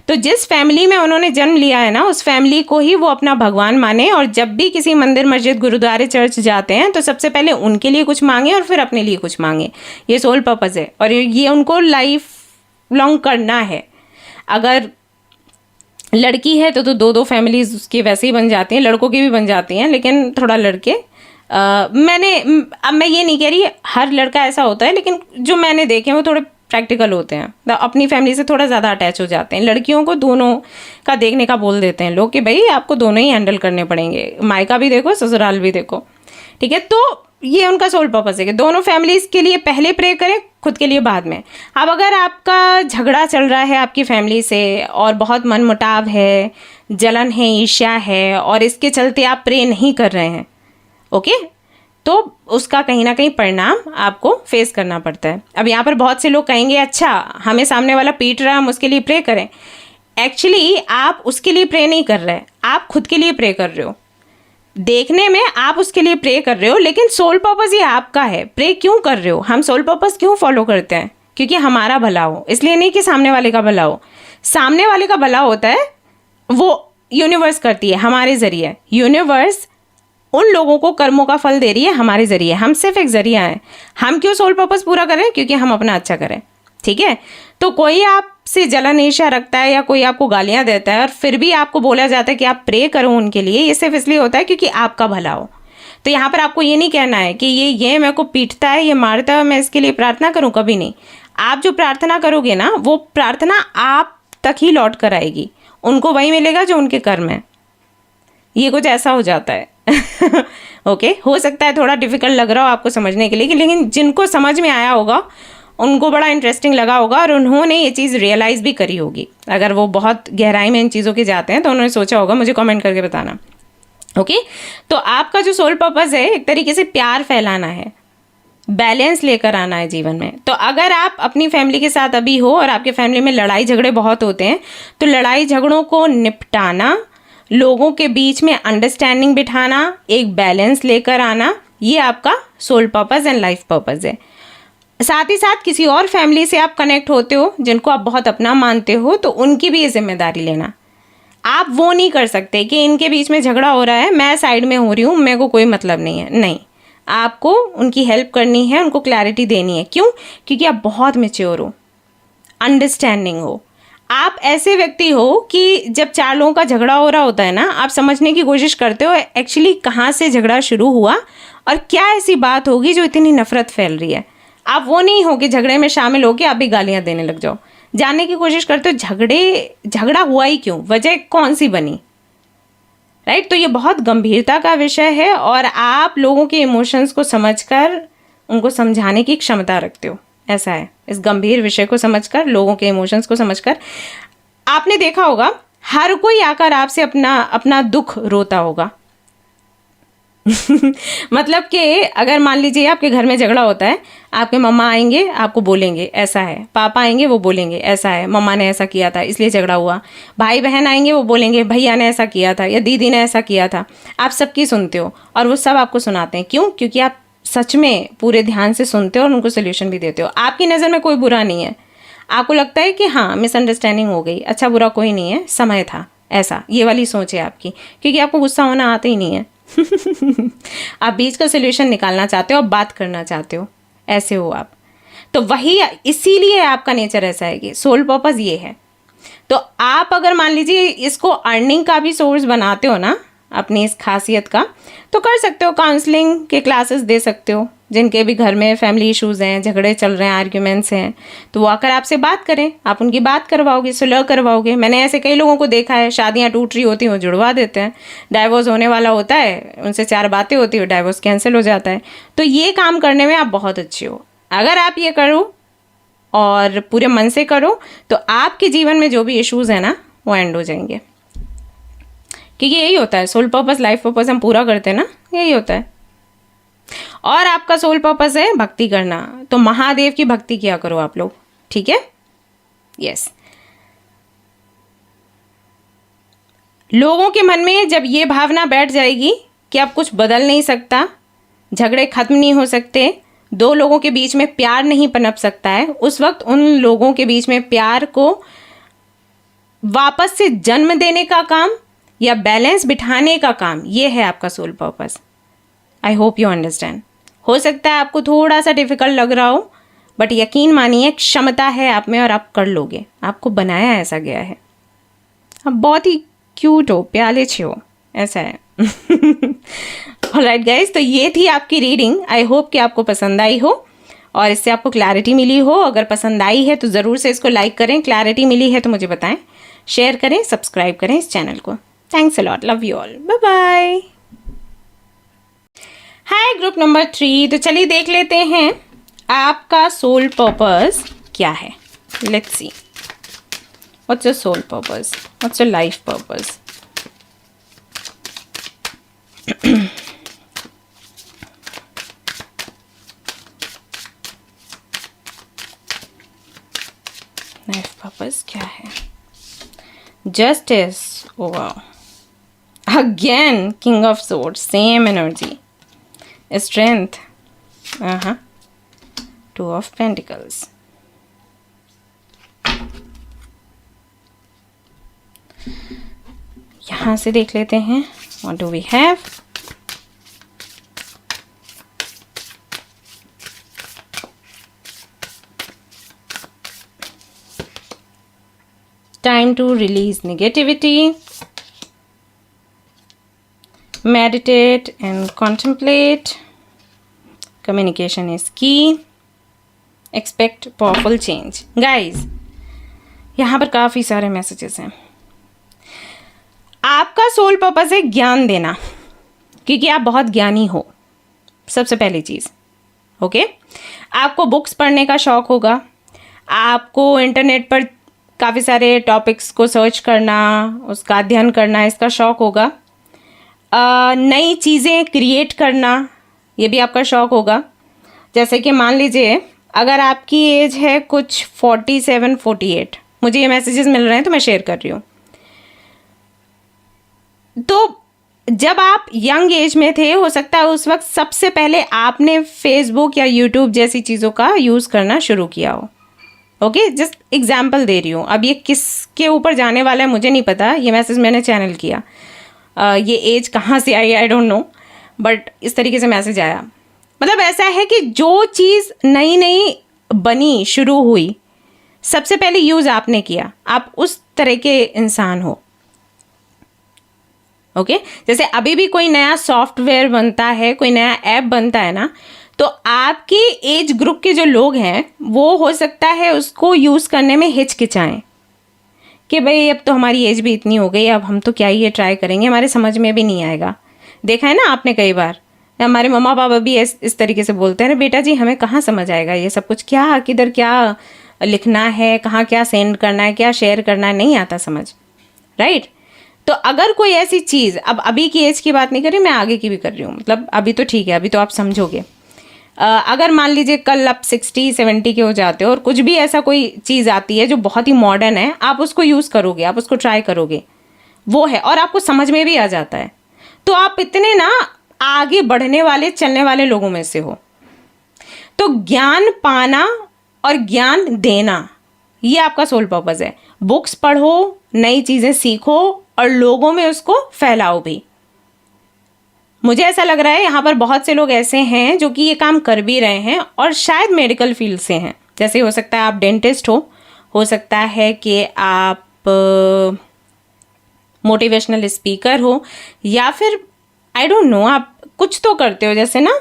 तो जिस फैमिली में उन्होंने जन्म लिया है ना, उस फैमिली को ही वो अपना भगवान माने, और जब भी किसी मंदिर, मस्जिद, गुरुद्वारे, चर्च जाते हैं तो सबसे पहले उनके लिए कुछ मांगे और फिर अपने लिए कुछ मांगे। ये सोल पर्पस है और ये उनको लाइफ लॉन्ग करना है। अगर लड़की है तो दो दो फैमिलीज उसकी वैसे ही बन जाती हैं, लड़कों की भी बन जाती हैं, लेकिन थोड़ा लड़के अब मैं ये नहीं कह रही हर लड़का ऐसा होता है, लेकिन जो मैंने देखे हैं वो थोड़े प्रैक्टिकल होते हैं, तो अपनी फैमिली से थोड़ा ज़्यादा अटैच हो जाते हैं। लड़कियों को दोनों का देखने का बोल देते हैं लोग कि भाई आपको दोनों ही हैंडल करने पड़ेंगे, मायका भी देखो ससुराल भी देखो। ठीक है, तो ये उनका सोल पर्पस है कि दोनों फैमिलीज के लिए पहले प्रे करें, खुद के लिए बाद में। अब अगर आपका झगड़ा चल रहा है आपकी फैमिली से और बहुत मनमुटाव है, जलन है, ईर्ष्या है, और इसके चलते आप प्रे नहीं कर रहे हैं, ओके, तो उसका कहीं ना कहीं परिणाम आपको फेस करना पड़ता है। अब यहाँ पर बहुत से लोग कहेंगे अच्छा हमें सामने वाला पीट रहा है, हम उसके लिए प्रे करें। एक्चुअली आप उसके लिए प्रे नहीं कर रहे, आप खुद के लिए प्रे कर रहे हो। देखने में आप उसके लिए प्रे कर रहे हो, लेकिन सोल पर्पस ये आपका है। प्रे क्यों कर रहे हो? हम सोल पर्पस क्यों फॉलो करते हैं? क्योंकि हमारा भला हो, इसलिए नहीं कि सामने वाले का भला हो। सामने वाले का भला होता है वो यूनिवर्स करती है हमारे जरिए। यूनिवर्स उन लोगों को कर्मों का फल दे रही है हमारे जरिए, हम सिर्फ एक जरिया हैं। हम क्यों सोल पर्पस पूरा करें? क्योंकि हम अपना अच्छा करें। ठीक है, तो कोई आपसे जलन ईर्ष्या रखता है या कोई आपको गालियां देता है और फिर भी आपको बोला जाता है कि आप प्रे करो उनके लिए, ये सिर्फ इसलिए होता है क्योंकि आपका भला हो। तो यहाँ पर आपको ये नहीं कहना है कि ये मेरे को पीटता है, ये मारता है, मैं इसके लिए प्रार्थना करूँ, कभी नहीं। आप जो प्रार्थना करोगे ना, वो प्रार्थना आप तक ही लौट कर आएगी, उनको वही मिलेगा जो उनके कर्म है। ये कुछ ऐसा हो जाता है। ओके, हो सकता है थोड़ा डिफिकल्ट लग रहा हो आपको समझने के लिए, लेकिन जिनको समझ में आया होगा उनको बड़ा इंटरेस्टिंग लगा होगा और उन्होंने ये चीज़ रियलाइज़ भी करी होगी। अगर वो बहुत गहराई में इन चीज़ों के जाते हैं तो उन्होंने सोचा होगा, मुझे कमेंट करके बताना। ओके, तो आपका जो सोल पर्पस है एक तरीके से प्यार फैलाना है, बैलेंस लेकर आना है जीवन में। तो अगर आप अपनी फैमिली के साथ अभी हो और आपके फैमिली में लड़ाई झगड़े बहुत होते हैं, तो लड़ाई झगड़ों को निपटाना, लोगों के बीच में अंडरस्टैंडिंग बिठाना, एक बैलेंस लेकर आना, ये आपका soul purpose and life purpose है। साथ ही साथ किसी और फैमिली से आप कनेक्ट होते हो जिनको आप बहुत अपना मानते हो, तो उनकी भी ये जिम्मेदारी लेना। आप वो नहीं कर सकते कि इनके बीच में झगड़ा हो रहा है, मैं साइड में हो रही हूँ, मेरे को कोई मतलब नहीं है। नहीं, आपको उनकी हेल्प करनी है, उनको क्लैरिटी देनी है। क्यों? क्योंकि आप बहुत मैच्योर हो, अंडरस्टैंडिंग हो। आप ऐसे व्यक्ति हो कि जब चार लोगों का झगड़ा हो रहा होता है ना, आप समझने की कोशिश करते हो एक्चुअली कहाँ से झगड़ा शुरू हुआ और क्या ऐसी बात होगी जो इतनी नफरत फैल रही है। आप वो नहीं हो कि झगड़े में शामिल हो के आप भी गालियाँ देने लग जाओ। जानने की कोशिश करते हो झगड़ा हुआ ही क्यों, वजह कौन सी बनी, राइट। तो ये बहुत गंभीरता का विषय है और आप लोगों के इमोशंस को समझकर उनको समझाने की क्षमता रखते हो। ऐसा है, इस गंभीर विषय को समझकर, लोगों के इमोशंस को समझकर। आपने देखा होगा हर कोई आकर आपसे अपना दुख रोता होगा। मतलब कि अगर मान लीजिए आपके घर में झगड़ा होता है, आपके मम्मा आएंगे आपको बोलेंगे ऐसा है, पापा आएंगे वो बोलेंगे ऐसा है, मम्मा ने ऐसा किया था इसलिए झगड़ा हुआ, भाई बहन आएंगे वो बोलेंगे भैया ने ऐसा किया था या दीदी ने ऐसा किया था। आप सबकी सुनते हो और वो सब आपको सुनाते हैं। क्यों? क्योंकि आप सच में पूरे ध्यान से सुनते हो और उनको सोल्यूशन भी देते हो। आपकी नज़र में कोई बुरा नहीं है, आपको लगता है कि हाँ मिसअंडरस्टैंडिंग हो गई, अच्छा बुरा कोई नहीं है, समय था, ऐसा ये वाली सोच है आपकी, क्योंकि आपको गुस्सा होना आता ही नहीं है। आप बीच का सोल्यूशन निकालना चाहते हो, आप बात करना चाहते हो, ऐसे हो आप। तो वही, इसीलिए आपका नेचर ऐसा है कि सोल पर्पस ये है। तो आप अगर मान लीजिए इसको अर्निंग का भी सोर्स बनाते हो ना, अपनी इस खासियत का, तो कर सकते हो। काउंसलिंग के क्लासेस दे सकते हो, जिनके भी घर में फैमिली इश्यूज़ हैं, झगड़े चल रहे हैं, आर्ग्यूमेंट्स हैं, तो वो आकर आपसे बात करें, आप उनकी बात करवाओगे, सुलह करवाओगे। मैंने ऐसे कई लोगों को देखा है, शादियां टूट रही होती हैं वो जुड़वा देते हैं, डाइवोर्स होने वाला होता है, उनसे चार बातें होती है, डाइवोर्स कैंसिल हो जाता है। तो ये काम करने में आप बहुत अच्छे हो। अगर आप ये करो और पूरे मन से करो तो आपके जीवन में जो भी इश्यूज़ हैं ना वो एंड हो जाएंगे। क्योंकि यही होता है सोल पर्पस, लाइफ पर्पस हम पूरा करते हैं ना, यही होता है। और आपका सोल पर्पस है भक्ति करना, तो महादेव की भक्ति किया करो आप लोग, ठीक है। यस, लोगों के मन में जब ये भावना बैठ जाएगी कि अब कुछ बदल नहीं सकता, झगड़े खत्म नहीं हो सकते, दो लोगों के बीच में प्यार नहीं पनप सकता है, उस वक्त उन लोगों के बीच में प्यार को वापस से जन्म देने का काम या बैलेंस बिठाने का काम, ये है आपका soul purpose. I hope you understand. हो सकता है आपको थोड़ा सा डिफिकल्ट लग रहा हो, बट यकीन मानिए क्षमता है आप में और आप कर लोगे, आपको बनाया ऐसा गया है। आप बहुत ही क्यूट हो, प्याले छे हो, ऐसा है। ऑलराइट गाइस, तो ये थी आपकी रीडिंग। आई होप कि आपको पसंद आई हो और इससे आपको क्लैरिटी मिली हो। अगर पसंद आई है तो ज़रूर से इसको लाइक करें, क्लैरिटी मिली है तो मुझे बताएं, शेयर करें, सब्सक्राइब करें इस चैनल को। Thanks a lot, love you all, bye bye. Hi group number 3, तो चलिए देख लेते हैं आपका सोल पर्पस क्या है। Let's see what's your soul purpose, what's your life purpose. Life purpose क्या है? Justice, wow, again king of swords, same energy. Strength, two of pentacles. यहां से देख लेते हैं what do we have. Time to release negativity, meditate and contemplate. Communication is key. Expect powerful change. Guys, यहाँ पर काफ़ी सारे मैसेजेस हैं। आपका सोल पर्पस है ज्ञान देना, क्योंकि आप बहुत ज्ञानी हो, सबसे पहली चीज़। ओके, आपको बुक्स पढ़ने का शौक होगा, आपको इंटरनेट पर काफ़ी सारे टॉपिक्स को सर्च करना, उसका अध्ययन करना, इसका शौक़ होगा। नई चीज़ें क्रिएट करना, ये भी आपका शौक़ होगा। जैसे कि मान लीजिए अगर आपकी एज है कुछ 47-48, मुझे ये मैसेजेस मिल रहे हैं तो मैं शेयर कर रही हूँ। तो जब आप यंग एज में थे, हो सकता है उस वक्त सबसे पहले आपने फेसबुक या यूट्यूब जैसी चीज़ों का यूज़ करना शुरू किया हो। ओके, जस्ट एग्जाम्पल दे रही हूँ। अब ये किसके ऊपर जाने वाला है मुझे नहीं पता, ये मैसेज मैंने चैनल किया। ये एज कहाँ से आई आई डोंट नो, बट इस तरीके से मैसेज आया। मतलब ऐसा है कि जो चीज़ नई नई बनी, शुरू हुई, सबसे पहले यूज़ आपने किया, आप उस तरह के इंसान हो। ओके, जैसे अभी भी कोई नया सॉफ्टवेयर बनता है, कोई नया ऐप बनता है ना, तो आपके एज ग्रुप के जो लोग हैं वो हो सकता है उसको यूज़ करने में हिचकिचाएं कि भाई अब तो हमारी एज भी इतनी हो गई, अब हम तो क्या ही ये ट्राई करेंगे, हमारे समझ में भी नहीं आएगा। देखा है ना आपने कई बार, हमारे मम्मा पापा भी इस तरीके से बोलते हैं, बेटा जी हमें कहाँ समझ आएगा ये सब कुछ, क्या किधर क्या लिखना है, कहाँ क्या सेंड करना है, क्या शेयर करना है, नहीं आता समझ, राइट। तो अगर कोई ऐसी चीज़, अब अभी की एज की बात नहीं कर रही मैं, आगे की भी कर रही हूँ, मतलब अभी तो ठीक है, अभी तो आप समझोगे। अगर मान लीजिए कल आप 60-70 के हो जाते हो और कुछ भी ऐसा कोई चीज़ आती है जो बहुत ही मॉडर्न है, आप उसको यूज़ करोगे, आप उसको ट्राई करोगे, वो है, और आपको समझ में भी आ जाता है, तो आप इतने ना आगे बढ़ने वाले, चलने वाले लोगों में से हो। तो ज्ञान पाना और ज्ञान देना, ये आपका सोल पर्पस है। बुक्स पढ़ो, नई चीज़ें सीखो और लोगों में उसको फैलाओ भी। मुझे ऐसा लग रहा है यहाँ पर बहुत से लोग ऐसे हैं जो कि ये काम कर भी रहे हैं और शायद मेडिकल फील्ड से हैं। जैसे हो सकता है आप डेंटिस्ट हो सकता है कि आप मोटिवेशनल स्पीकर हो, या फिर आई डोंट नो आप कुछ तो करते हो, जैसे ना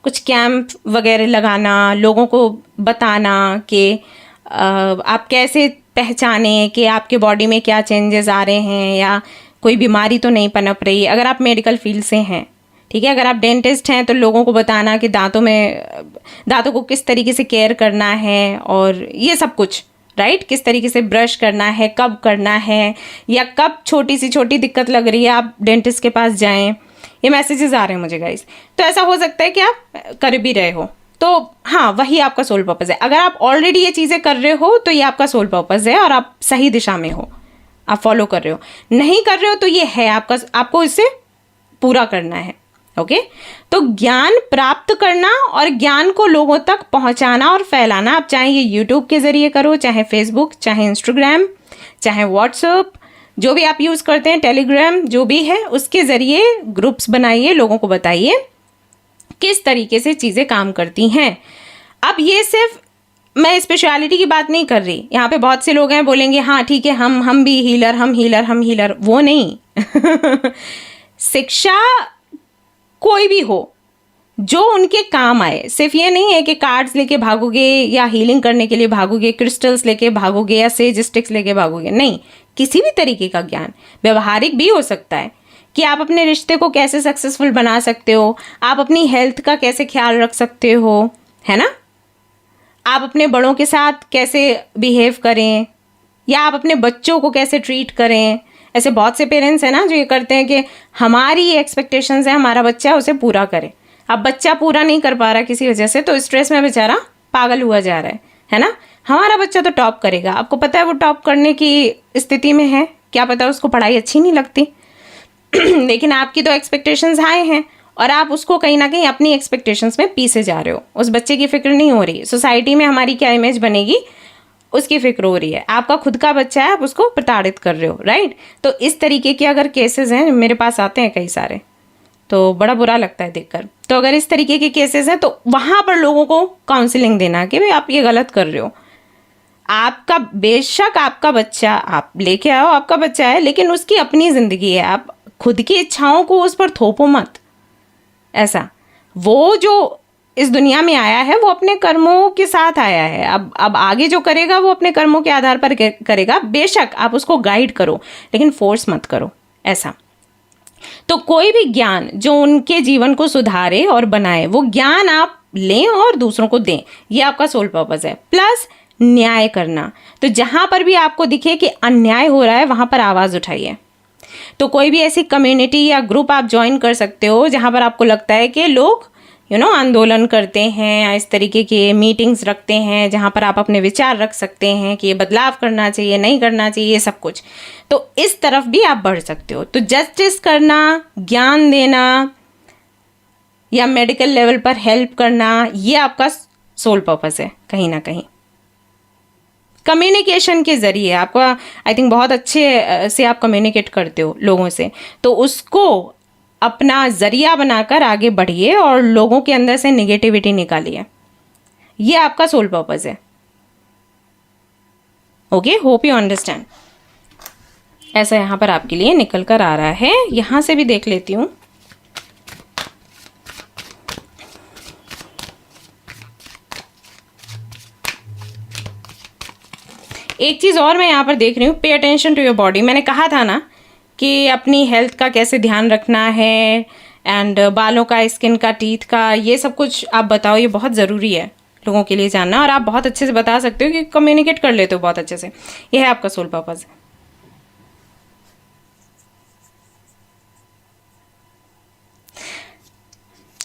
कुछ कैंप वगैरह लगाना, लोगों को बताना कि आप कैसे पहचाने कि आपके बॉडी में क्या चेंजेस आ रहे हैं या कोई बीमारी तो नहीं पनप रही, अगर आप मेडिकल फील्ड से हैं, ठीक है। अगर आप डेंटिस्ट हैं तो लोगों को बताना कि दांतों को किस तरीके से केयर करना है और ये सब कुछ, राइट? किस तरीके से ब्रश करना है, कब करना है, या कब छोटी सी छोटी दिक्कत लग रही है आप डेंटिस्ट के पास जाएं। ये मैसेजेस आ रहे हैं मुझे गाइस। तो ऐसा हो सकता है कि आप कर भी रहे हो, तो हाँ, वही आपका सोल पर्पस है। अगर आप ऑलरेडी ये चीज़ें कर रहे हो तो ये आपका सोल पर्पस है और आप सही दिशा में हो, आप फॉलो कर रहे हो। नहीं कर रहे हो तो ये है आपका, आपको इससे पूरा करना है। ओके, तो ज्ञान प्राप्त करना और ज्ञान को लोगों तक पहुंचाना और फैलाना, आप चाहे ये यूट्यूब के जरिए करो, चाहे फेसबुक, चाहे इंस्टाग्राम, चाहे व्हाट्सएप, जो भी आप यूज़ करते हैं, टेलीग्राम, जो भी है, उसके ज़रिए ग्रुप्स बनाइए, लोगों को बताइए किस तरीके से चीज़ें काम करती हैं। अब ये सिर्फ मैं स्पेशलिटी की बात नहीं कर रही, यहाँ पे बहुत से लोग हैं बोलेंगे हाँ ठीक है, हम भी हीलर, हम हीलर, वो नहीं। शिक्षा कोई भी हो जो उनके काम आए, सिर्फ ये नहीं है कि कार्ड्स लेके भागोगे या हीलिंग करने के लिए भागोगे, क्रिस्टल्स लेके भागोगे या सेज स्टिक्स लेके भागोगे, नहीं। किसी भी तरीके का ज्ञान व्यवहारिक भी हो सकता है कि आप अपने रिश्ते को कैसे सक्सेसफुल बना सकते हो, आप अपनी हेल्थ का कैसे ख्याल रख सकते हो, है ना, आप अपने बड़ों के साथ कैसे बिहेव करें, या आप अपने बच्चों को कैसे ट्रीट करें। ऐसे बहुत से पेरेंट्स हैं ना जो ये करते हैं कि हमारी ये एक्सपेक्टेशंस है, हमारा बच्चा उसे पूरा करे। अब बच्चा पूरा नहीं कर पा रहा किसी वजह से, तो स्ट्रेस में बेचारा पागल हुआ जा रहा है ना। हमारा बच्चा तो टॉप करेगा, आपको पता है वो टॉप करने की स्थिति में है, क्या पता उसको पढ़ाई अच्छी नहीं लगती लेकिन आपकी तो एक्सपेक्टेशंस हाई हैं और आप उसको कहीं ना कहीं अपनी एक्सपेक्टेशंस में पीसे जा रहे हो। उस बच्चे की फिक्र नहीं हो रही, सोसाइटी में हमारी क्या इमेज बनेगी उसकी फिक्र हो रही है। आपका खुद का बच्चा है, आप उसको प्रताड़ित कर रहे हो, राइट? तो इस तरीके के अगर केसेस हैं, मेरे पास आते हैं कई सारे, तो बड़ा बुरा लगता है देखकर। तो अगर इस तरीके के केसेस हैं तो वहाँ पर लोगों को काउंसलिंग देना कि भाई आप ये गलत कर रहे हो। आपका बेशक आपका बच्चा, आप लेके आओ, आपका बच्चा है, लेकिन उसकी अपनी ज़िंदगी है, आप खुद की इच्छाओं को उस पर थोपो मत। ऐसा वो जो इस दुनिया में आया है वो अपने कर्मों के साथ आया है, अब आगे जो करेगा वो अपने कर्मों के आधार पर करेगा। बेशक आप उसको गाइड करो लेकिन फोर्स मत करो, ऐसा। तो कोई भी ज्ञान जो उनके जीवन को सुधारे और बनाए, वो ज्ञान आप लें और दूसरों को दें, ये आपका सोल पर्पस है। प्लस न्याय करना, तो जहां पर भी आपको दिखे कि अन्याय हो रहा है वहां पर आवाज़ उठाइए। तो कोई भी ऐसी कम्युनिटी या ग्रुप आप ज्वाइन कर सकते हो जहां पर आपको लगता है कि लोग आंदोलन करते हैं या इस तरीके के मीटिंग्स रखते हैं जहां पर आप अपने विचार रख सकते हैं कि ये बदलाव करना चाहिए, नहीं करना चाहिए, ये सब कुछ। तो इस तरफ भी आप बढ़ सकते हो। तो जस्टिस करना, ज्ञान देना या मेडिकल लेवल पर हेल्प करना, ये आपका सोल पर्पस है कहीं ना कहीं। कम्युनिकेशन के ज़रिए आपका, आई थिंक बहुत अच्छे से आप कम्युनिकेट करते हो लोगों से, तो उसको अपना ज़रिया बनाकर आगे बढ़िए और लोगों के अंदर से नेगेटिविटी निकालिए। ये आपका सोल पर्पस है। Okay, hope you understand. ऐसा यहाँ पर आपके लिए निकल कर आ रहा है। यहाँ से भी देख लेती हूँ। एक चीज़ और मैं यहाँ पर देख रही हूँ, pay attention to your body. मैंने कहा था ना कि अपनी हेल्थ का कैसे ध्यान रखना है, एंड बालों का, स्किन का, टीथ का, ये सब कुछ आप बताओ। ये बहुत ज़रूरी है लोगों के लिए जानना, और आप बहुत अच्छे से बता सकते हो कि कम्युनिकेट कर लेते हो बहुत अच्छे से। ये है आपका सोल पर्पस।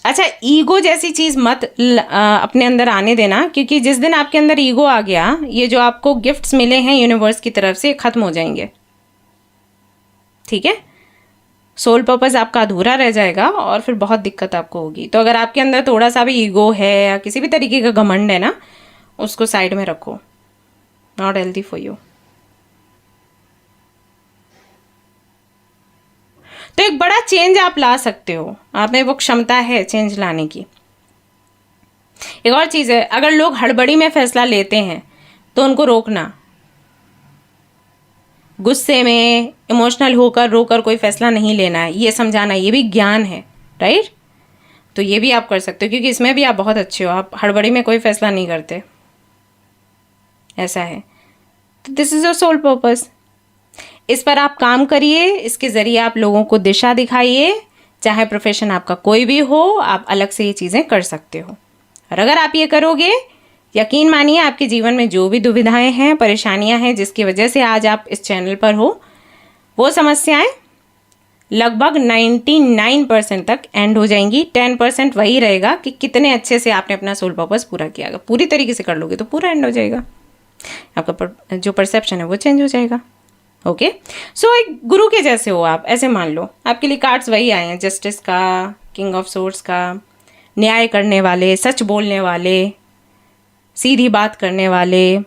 अच्छा, ईगो जैसी चीज़ मत अपने अंदर आने देना, क्योंकि जिस दिन आपके अंदर ईगो आ गया, ये जो आपको गिफ्ट्स मिले हैं यूनिवर्स की तरफ से, ख़त्म हो जाएंगे। ठीक है, सोल पर्पस आपका अधूरा रह जाएगा और फिर बहुत दिक्कत आपको होगी। तो अगर आपके अंदर थोड़ा सा भी ईगो है या किसी भी तरीके का घमंड है ना, उसको साइड में रखो। Not healthy for you. तो एक बड़ा चेंज आप ला सकते हो, आप में वो क्षमता है चेंज लाने की। एक और चीज़ है, अगर लोग हड़बड़ी में फैसला लेते हैं तो उनको रोकना। गुस्से में, इमोशनल होकर, रोकर कोई फैसला नहीं लेना है, ये समझाना, ये भी ज्ञान है, राइट? तो ये भी आप कर सकते हो, क्योंकि इसमें भी आप बहुत अच्छे हो। आप हड़बड़ी में कोई फैसला नहीं करते, ऐसा है। तो this is your soul purpose. इस पर आप काम करिए, इसके ज़रिए आप लोगों को दिशा दिखाइए। चाहे प्रोफेशन आपका कोई भी हो, आप अलग से ये चीज़ें कर सकते हो। और अगर आप ये करोगे यकीन मानिए आपके जीवन में जो भी दुविधाएं हैं, परेशानियां हैं, जिसकी वजह से आज आप इस चैनल पर हो, वो समस्याएं लगभग 99% तक एंड हो जाएंगी। 10% वही रहेगा कि कितने अच्छे से आपने अपना सोल पर्पस पूरा किया। पूरी तरीके से कर लोगे तो पूरा एंड हो जाएगा, आपका जो परसेप्शन है वो चेंज हो जाएगा। ओके, सो एक गुरु के जैसे हो आप, ऐसे मान लो। आपके लिए कार्ड्स वही आए हैं, जस्टिस का, किंग ऑफ सोर्ड्स का, न्याय करने वाले, सच बोलने वाले, सीधी बात करने वाले,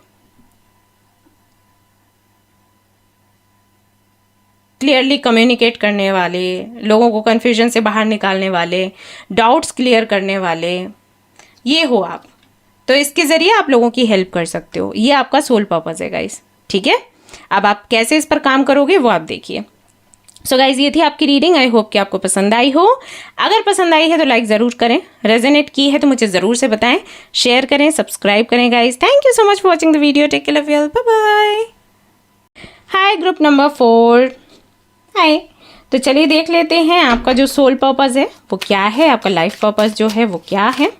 क्लियरली कम्युनिकेट करने वाले, लोगों को कन्फ्यूजन से बाहर निकालने वाले, डाउट्स क्लियर करने वाले, ये हो आप। तो इसके ज़रिए आप लोगों की हेल्प कर सकते हो। ये आपका सोल पर्पस है गाइस, ठीक है। अब आप कैसे इस पर काम करोगे वो आप देखिए। सो गाइज, ये थी आपकी रीडिंग। आई होप कि आपको पसंद आई हो। अगर पसंद आई है तो लाइक ज़रूर करें, रेजोनेट की है तो मुझे ज़रूर से बताएं, शेयर करें, सब्सक्राइब करें guys. Thank you so much for watching the video. Take care, love you all, bye bye. Hi group number 4, hi. तो चलिए देख लेते हैं आपका जो सोल पर्पस है वो क्या है, आपका लाइफ पर्पस जो है वो क्या है।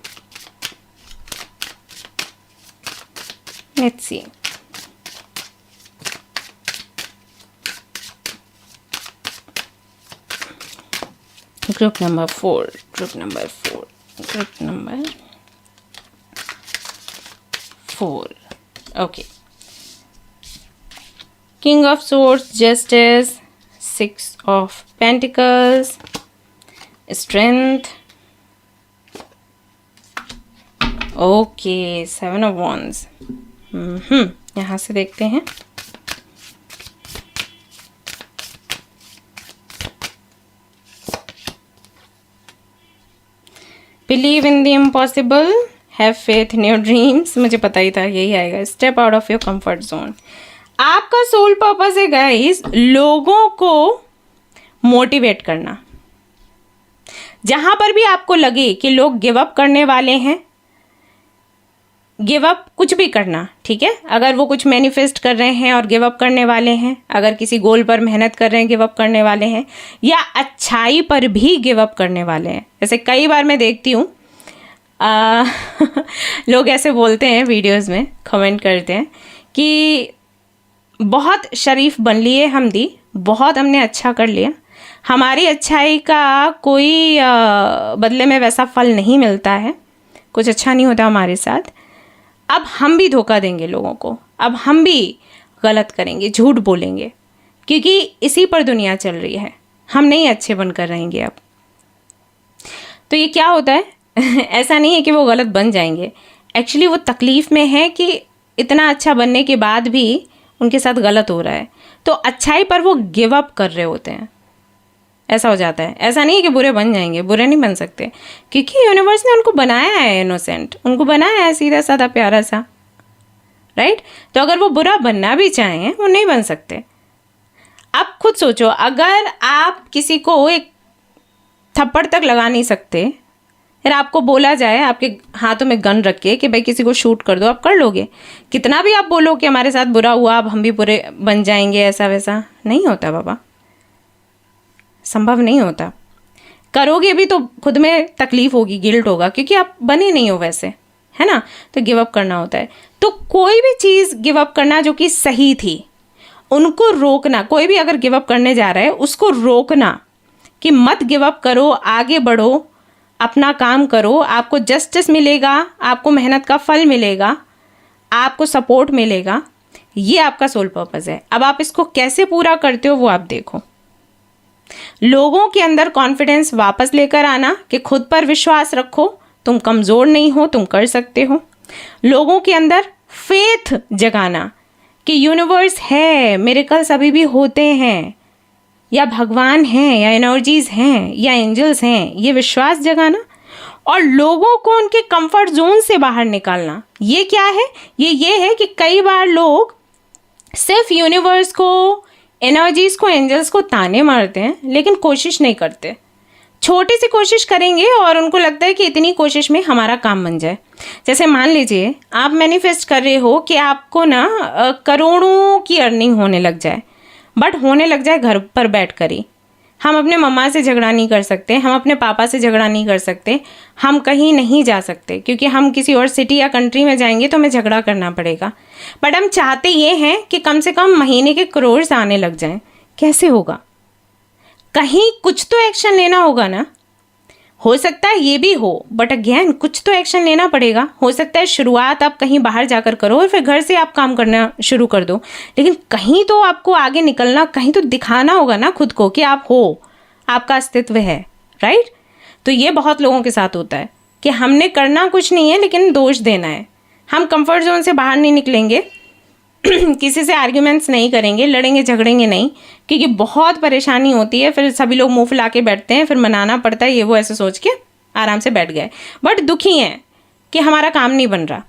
Let's C. Group number 4, group number 4, group number 4. Okay. King of Swords, Justice, 6 of Pentacles, Strength. Okay, 7 of Wands. यहाँ से देखते हैं। Believe in the impossible, have faith in your dreams. मुझे पता ही था यही आएगा। Step out of your comfort zone. आपका सोल पर्पस है गाइस लोगों को मोटिवेट करना। जहां पर भी आपको लगे कि लोग गिव अप करने वाले हैं, गिव अप कुछ भी करना, ठीक है। अगर वो कुछ मैनिफेस्ट कर रहे हैं और गिव अप करने वाले हैं, अगर किसी गोल पर मेहनत कर रहे हैं, गिव अप करने वाले हैं, या अच्छाई पर भी गिव अप करने वाले हैं। जैसे कई बार मैं देखती हूँ लोग ऐसे बोलते हैं, वीडियोस में कमेंट करते हैं कि बहुत शरीफ बन लिए हम दी, बहुत हमने अच्छा कर लिया, हमारी अच्छाई का कोई बदले में वैसा फल नहीं मिलता है, कुछ अच्छा नहीं होता हमारे साथ। अब हम भी धोखा देंगे लोगों को, अब हम भी गलत करेंगे, झूठ बोलेंगे, क्योंकि इसी पर दुनिया चल रही है। हम नहीं अच्छे बनकर रहेंगे अब। तो ये क्या होता है ऐसा नहीं है कि वो गलत बन जाएंगे, एक्चुअली वो तकलीफ़ में है कि इतना अच्छा बनने के बाद भी उनके साथ गलत हो रहा है, तो अच्छाई पर वो गिव अप कर रहे होते हैं। ऐसा हो जाता है। ऐसा नहीं है कि बुरे बन जाएंगे, बुरे नहीं बन सकते, क्योंकि यूनिवर्स ने उनको बनाया है इनोसेंट, उनको बनाया है सीधा साधा प्यारा सा, राइट। तो अगर वो बुरा बनना भी चाहें वो नहीं बन सकते। आप खुद सोचो, अगर आप किसी को एक थप्पड़ तक लगा नहीं सकते, फिर आपको बोला जाए आपके हाथों में गन रख के कि भाई किसी को शूट कर दो, आप कर लोगे? कितना भी आप बोलो कि हमारे साथ बुरा हुआ, अब हम भी बुरे बन जाएंगे, ऐसा वैसा नहीं होता बाबा, संभव नहीं होता। करोगे भी तो खुद में तकलीफ होगी, गिल्ट होगा, क्योंकि आप बने नहीं हो वैसे, है ना। तो गिव अप करना होता है। तो कोई भी चीज़ गिव अप करना जो कि सही थी, उनको रोकना। कोई भी अगर गिव अप करने जा रहा है उसको रोकना कि मत गिव अप करो, आगे बढ़ो, अपना काम करो, आपको जस्टिस मिलेगा, आपको मेहनत का फल मिलेगा, आपको सपोर्ट मिलेगा। ये आपका सोल पर्पस है। अब आप इसको कैसे पूरा करते हो वो आप देखो। लोगों के अंदर कॉन्फिडेंस वापस लेकर आना कि खुद पर विश्वास रखो, तुम कमज़ोर नहीं हो, तुम कर सकते हो। लोगों के अंदर फेथ जगाना कि यूनिवर्स है, मिरेकल्स अभी भी होते हैं, या भगवान हैं, या एनर्जीज हैं, या एंजल्स हैं, ये विश्वास जगाना। और लोगों को उनके कंफर्ट जोन से बाहर निकालना। ये क्या है? ये है कि कई बार लोग सिर्फ यूनिवर्स को, एनर्जीज को, एंजल्स को ताने मारते हैं, लेकिन कोशिश नहीं करते। छोटी सी कोशिश करेंगे और उनको लगता है कि इतनी कोशिश में हमारा काम बन जाए। जैसे मान लीजिए आप मैनिफेस्ट कर रहे हो कि आपको ना करोड़ों की अर्निंग होने लग जाए, बट होने लग जाए घर पर बैठ कर ही। हम अपने मम्मा से झगड़ा नहीं कर सकते, हम अपने पापा से झगड़ा नहीं कर सकते, हम कहीं नहीं जा सकते क्योंकि हम किसी और सिटी या कंट्री में जाएंगे तो हमें झगड़ा करना पड़ेगा। बट हम चाहते ये हैं कि कम से कम महीने के करोड़ आने लग जाएं। कैसे होगा? कहीं कुछ तो एक्शन लेना होगा ना। हो सकता है ये भी हो, बट अगेन कुछ तो एक्शन लेना पड़ेगा। हो सकता है शुरुआत आप कहीं बाहर जाकर करो और फिर घर से आप काम करना शुरू कर दो, लेकिन कहीं तो आपको आगे निकलना, कहीं तो दिखाना होगा ना खुद को कि आप हो, आपका अस्तित्व है, राइट? तो ये बहुत लोगों के साथ होता है कि हमने करना कुछ नहीं है लेकिन दोष देना है। हम कंफर्ट जोन से बाहर नहीं निकलेंगे, किसी से आर्ग्यूमेंट्स नहीं करेंगे, लड़ेंगे झगड़ेंगे नहीं, क्योंकि बहुत परेशानी होती है। फिर सभी लोग मुंह फुला के बैठते हैं, फिर मनाना पड़ता है, ये वो ऐसे सोच के आराम से बैठ गए, बट दुखी हैं कि हमारा काम नहीं बन रहा।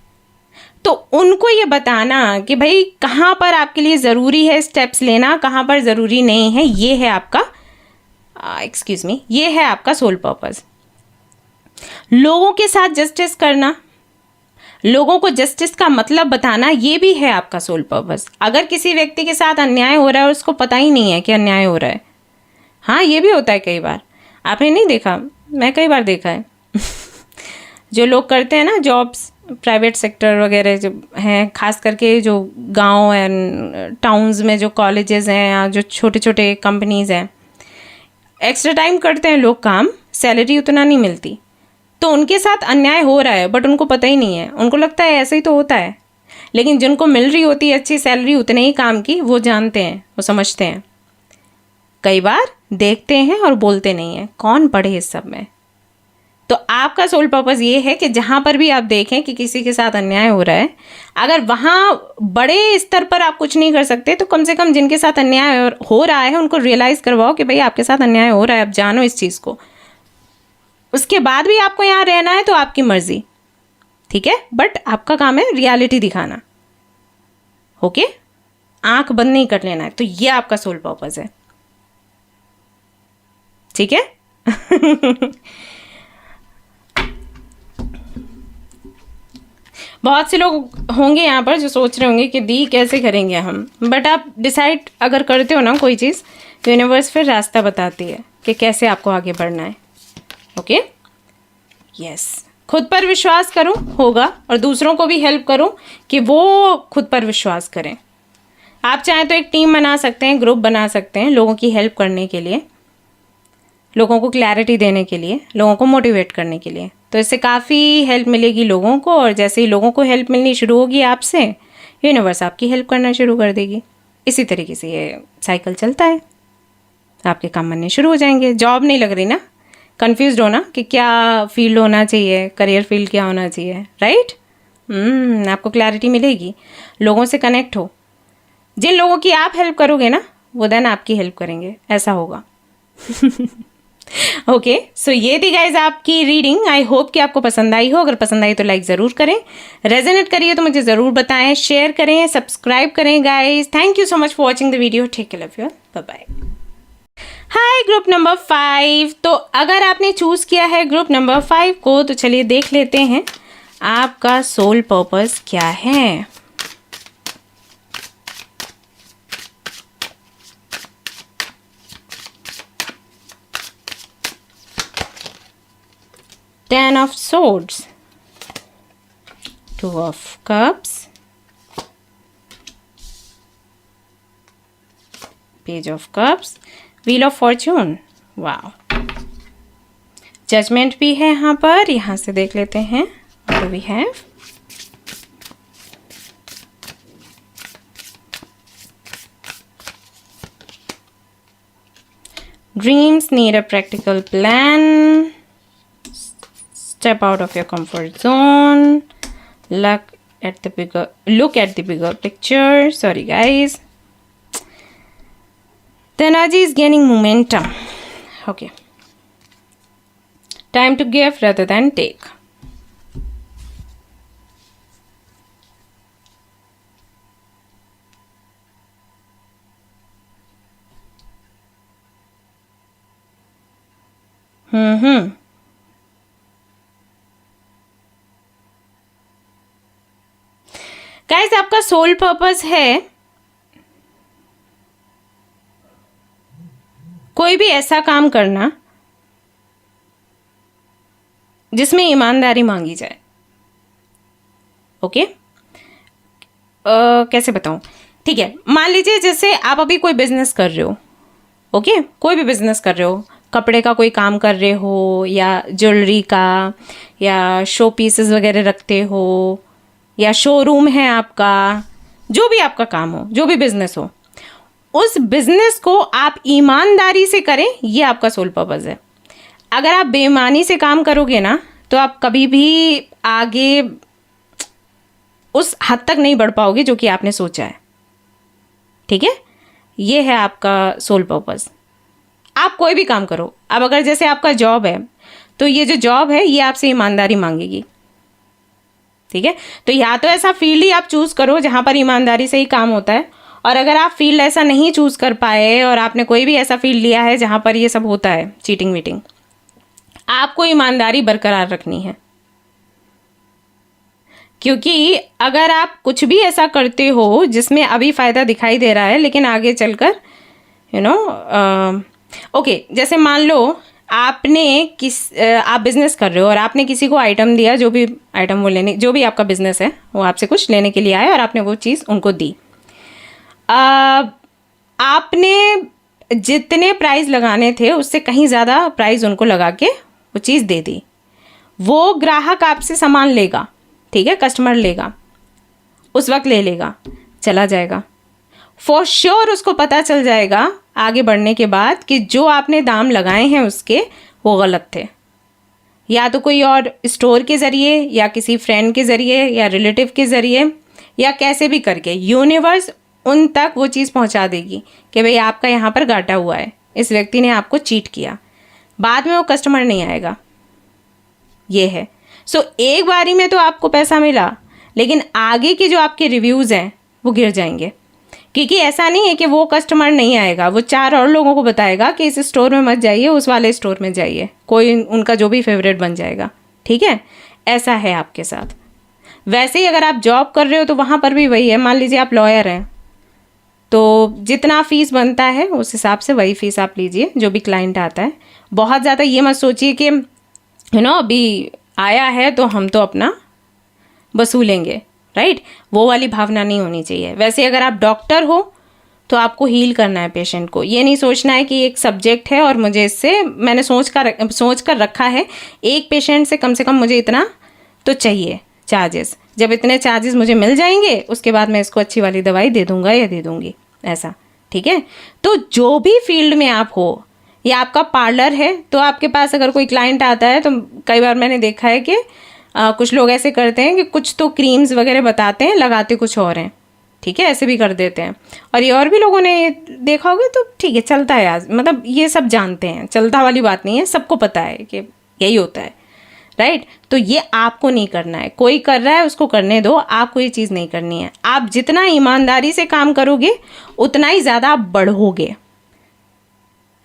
तो उनको ये बताना कि भाई कहाँ पर आपके लिए ज़रूरी है स्टेप्स लेना, कहाँ पर ज़रूरी नहीं है, ये है आपका ये है आपका सोल पर्पस। लोगों के साथ जस्टिस करना, लोगों को जस्टिस का मतलब बताना, ये भी है आपका सोल पर्पस। अगर किसी व्यक्ति के साथ अन्याय हो रहा है और उसको पता ही नहीं है कि अन्याय हो रहा है, हाँ ये भी होता है कई बार, आपने नहीं देखा, मैं कई बार देखा है जो लोग करते हैं ना जॉब्स, प्राइवेट सेक्टर वगैरह जो हैं, खास करके जो गांव एंड टाउन्स में जो कॉलेजेस हैं या जो छोटे छोटे कंपनीज़ हैं, एक्स्ट्रा टाइम करते हैं लोग काम, सैलरी उतना नहीं मिलती, तो उनके साथ अन्याय हो रहा है बट उनको पता ही नहीं है, उनको लगता है ऐसे ही तो होता है। लेकिन जिनको मिल रही होती है अच्छी सैलरी उतने ही काम की, वो जानते हैं, वो समझते हैं। कई बार देखते हैं और बोलते नहीं हैं, कौन पढ़े इस सब में। तो आपका सोल पर्पस ये है कि जहाँ पर भी आप देखें कि किसी के साथ अन्याय हो रहा है, अगर वहाँ बड़े स्तर पर आप कुछ नहीं कर सकते तो कम से कम जिनके साथ अन्याय हो रहा है उनको रियलाइज़ करवाओ कि भाई आपके साथ अन्याय हो रहा है, आप जानो इस चीज़ को। उसके बाद भी आपको यहाँ रहना है तो आपकी मर्जी, ठीक है, बट आपका काम है रियलिटी दिखाना। ओके, आंख बंद नहीं कर लेना है। तो ये आपका सोल पर्पस है, ठीक है बहुत से लोग होंगे यहाँ पर जो सोच रहे होंगे कि दी कैसे करेंगे हम, बट आप डिसाइड अगर करते हो ना कोई चीज़, तो यूनिवर्स फिर रास्ता बताती है कि कैसे आपको आगे बढ़ना है। ओके, यस, खुद पर विश्वास करो, होगा, और दूसरों को भी हेल्प करो कि वो खुद पर विश्वास करें। आप चाहें तो एक टीम बना सकते हैं, ग्रुप बना सकते हैं लोगों की हेल्प करने के लिए, लोगों को क्लैरिटी देने के लिए, लोगों को मोटिवेट करने के लिए। तो इससे काफ़ी हेल्प मिलेगी लोगों को, और जैसे ही लोगों को हेल्प मिलनी शुरू होगी आपसे, यूनिवर्स आपकी हेल्प करना शुरू कर देगी। इसी तरीके से ये साइकिल चलता है, आपके काम बनने शुरू हो जाएंगे। जॉब नहीं लग रही ना, कंफ्यूज हो ना कि क्या फील्ड होना चाहिए, करियर फील्ड क्या होना चाहिए, राइट? आपको क्लैरिटी मिलेगी। लोगों से कनेक्ट हो, जिन लोगों की आप हेल्प करोगे ना वो देन आपकी हेल्प करेंगे, ऐसा होगा ओके, सो ये थी गाइज आपकी रीडिंग। आई होप कि आपको पसंद आई हो। अगर पसंद आई तो लाइक ज़रूर करें, रेजोनेट करिए तो मुझे ज़रूर बताएं, शेयर करें, सब्सक्राइब करें guys. Thank you so much for watching the video. Take care, love you, bye bye. Hi group number 5, तो अगर आपने चूज़ किया है ग्रुप नंबर 5 को, तो चलिए देख लेते हैं आपका सोल पर्पस क्या है। Ten of Swords, Two of Cups, Page of Cups, Wheel of Fortune, wow, judgement भी है यहाँ पर। यहाँ से देख लेते हैं what do we have। Dreams need a practical plan. Step out of your comfort zone. Look at the bigger picture. Sorry guys. The energy is gaining momentum. Okay. Time to give rather than take. Guys, आपका soul purpose है कोई भी ऐसा काम करना जिसमें ईमानदारी मांगी जाए। ओके, कैसे बताऊं? ठीक है, मान लीजिए जैसे आप अभी कोई बिजनेस कर रहे हो। ओके, कोई भी बिजनेस कर रहे हो, कपड़े का कोई काम कर रहे हो, या ज्वेलरी का, या शो पीसेस वगैरह रखते हो, या शोरूम है आपका, जो भी आपका काम हो, जो भी बिजनेस हो, उस बिजनेस को आप ईमानदारी से करें, ये आपका सोल पर्पस है। अगर आप बेईमानी से काम करोगे ना, तो आप कभी भी आगे उस हद तक नहीं बढ़ पाओगे जो कि आपने सोचा है। ठीक है, ये है आपका सोल पर्पस। आप कोई भी काम करो, अब अगर जैसे आपका जॉब है, तो ये जो जॉब है ये आपसे ईमानदारी मांगेगी। ठीक है, तो या तो ऐसा फील्ड ही आप चूज करो जहां पर ईमानदारी से ही काम होता है, और अगर आप फील्ड ऐसा नहीं चूज कर पाए और आपने कोई भी ऐसा फील्ड लिया है जहां पर ये सब होता है, चीटिंग वीटिंग, आपको ईमानदारी बरकरार रखनी है। क्योंकि अगर आप कुछ भी ऐसा करते हो जिसमें अभी फ़ायदा दिखाई दे रहा है लेकिन आगे चलकर ओके, जैसे मान लो आपने आप बिजनेस कर रहे हो और आपने किसी को आइटम दिया, जो भी आइटम वो लेने, जो भी आपका बिजनेस है वो आपसे कुछ लेने के लिए आए और आपने वो चीज़ उनको दी। आपने जितने प्राइस लगाने थे उससे कहीं ज़्यादा प्राइस उनको लगा के वो चीज़ दे दी। वो ग्राहक आपसे सामान लेगा, ठीक है, कस्टमर लेगा, उस वक्त ले लेगा, चला जाएगा। फॉर श्योर उसको पता चल जाएगा आगे बढ़ने के बाद कि जो आपने दाम लगाए हैं उसके, वो गलत थे। या तो कोई और स्टोर के ज़रिए, या किसी फ्रेंड के ज़रिए, या रिलेटिव के ज़रिए, या कैसे भी करके यूनिवर्स उन तक वो चीज़ पहुंचा देगी कि भाई आपका यहाँ पर घाटा हुआ है, इस व्यक्ति ने आपको चीट किया। बाद में वो कस्टमर नहीं आएगा। ये है। सो एक बारी में तो आपको पैसा मिला, लेकिन आगे के जो आपके रिव्यूज़ हैं वो गिर जाएंगे। क्योंकि ऐसा नहीं है कि वो कस्टमर नहीं आएगा, वो 4 और लोगों को बताएगा कि इस स्टोर में मत जाइए, उस वाले स्टोर में जाइए, कोई उनका जो भी फेवरेट बन जाएगा। ठीक है, ऐसा है आपके साथ। वैसे ही अगर आप जॉब कर रहे हो तो वहाँ पर भी वही है। मान लीजिए आप लॉयर हैं, तो जितना फीस बनता है उस हिसाब से वही फीस आप लीजिए, जो भी क्लाइंट आता है। बहुत ज़्यादा ये मत सोचिए कि अभी आया है तो हम तो अपना वसूलेंगे, राइट? वो वाली भावना नहीं होनी चाहिए। वैसे अगर आप डॉक्टर हो तो आपको हील करना है पेशेंट को। ये नहीं सोचना है कि एक सब्जेक्ट है और मुझे इससे, मैंने सोच कर रखा है एक पेशेंट से कम मुझे इतना तो चाहिए चार्जेस। जब इतने चार्जेस मुझे मिल जाएंगे उसके बाद मैं इसको अच्छी वाली दवाई दे दूंगा या दे दूंगी, ऐसा। ठीक है, तो जो भी फील्ड में आप हो, या आपका पार्लर है तो आपके पास अगर कोई क्लाइंट आता है तो कई बार मैंने देखा है कि कुछ लोग ऐसे करते हैं कि कुछ तो क्रीम्स वगैरह बताते हैं, लगाते कुछ और हैं। ठीक है, ऐसे भी कर देते हैं। और ये और भी लोगों ने देखा होगा, तो ठीक है, चलता है आज, मतलब ये सब जानते हैं, चलता वाली बात नहीं है, सबको पता है कि यही होता है, राइट? तो ये आपको नहीं करना है। कोई कर रहा है उसको करने दो, आपको ये चीज़ नहीं करनी है। आप जितना ईमानदारी से काम करोगे उतना ही ज़्यादा आप बढ़ोगे।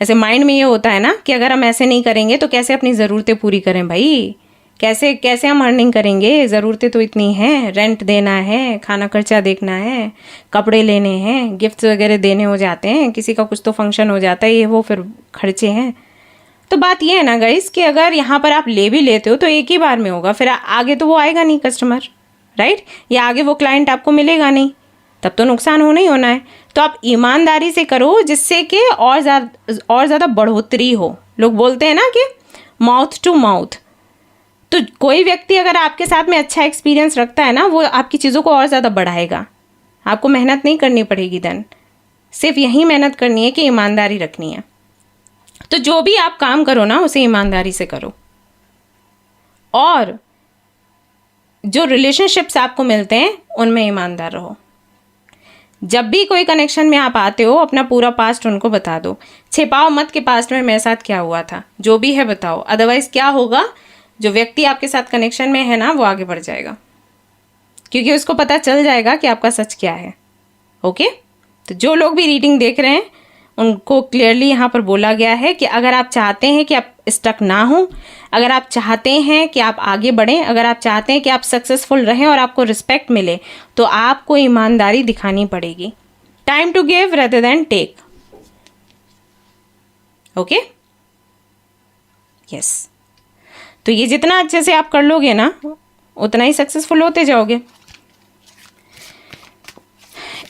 ऐसे माइंड में ये होता है ना कि अगर हम ऐसे नहीं करेंगे तो कैसे अपनी ज़रूरतें पूरी करें भाई, कैसे हम अर्निंग करेंगे? ज़रूरतें तो इतनी हैं, रेंट देना है, खाना खर्चा देखना है, कपड़े लेने हैं, गिफ्ट्स वगैरह देने हो जाते हैं, किसी का कुछ तो फंक्शन हो जाता है, ये वो फिर खर्चे हैं। तो बात ये है ना गाइस कि अगर यहाँ पर आप ले भी लेते हो तो एक ही बार में होगा, फिर आगे तो वो आएगा नहीं कस्टमर, राइट? या आगे वो क्लाइंट आपको मिलेगा नहीं, तब तो नुकसान होना ही होना है। तो आप ईमानदारी से करो जिससे कि और ज़्यादा बढ़ोतरी हो। लोग बोलते हैं ना कि माउथ टू माउथ। तो कोई व्यक्ति अगर आपके साथ में अच्छा एक्सपीरियंस रखता है ना, वो आपकी चीज़ों को और ज़्यादा बढ़ाएगा। आपको मेहनत नहीं करनी पड़ेगी देन, सिर्फ यही मेहनत करनी है कि ईमानदारी रखनी है। तो जो भी आप काम करो ना उसे ईमानदारी से करो। और जो रिलेशनशिप्स आपको मिलते हैं उनमें ईमानदार रहो। जब भी कोई कनेक्शन में आप आते हो अपना पूरा पास्ट उनको बता दो। छिपाओ मत कि पास्ट में मेरे साथ क्या हुआ था, जो भी है बताओ। अदरवाइज क्या होगा, जो व्यक्ति आपके साथ कनेक्शन में है ना वो आगे बढ़ जाएगा, क्योंकि उसको पता चल जाएगा कि आपका सच क्या है। ओके, तो जो लोग भी रीडिंग देख रहे हैं उनको क्लियरली यहाँ पर बोला गया है कि अगर आप चाहते हैं कि आप स्टक ना हो, अगर आप चाहते हैं कि आप आगे बढ़ें, अगर आप चाहते हैं कि आप सक्सेसफुल रहें और आपको रिस्पेक्ट मिले, तो आपको ईमानदारी दिखानी पड़ेगी। Time to give rather than take. Okay, yes. तो ये जितना अच्छे से आप कर लोगे ना, उतना ही सक्सेसफुल होते जाओगे।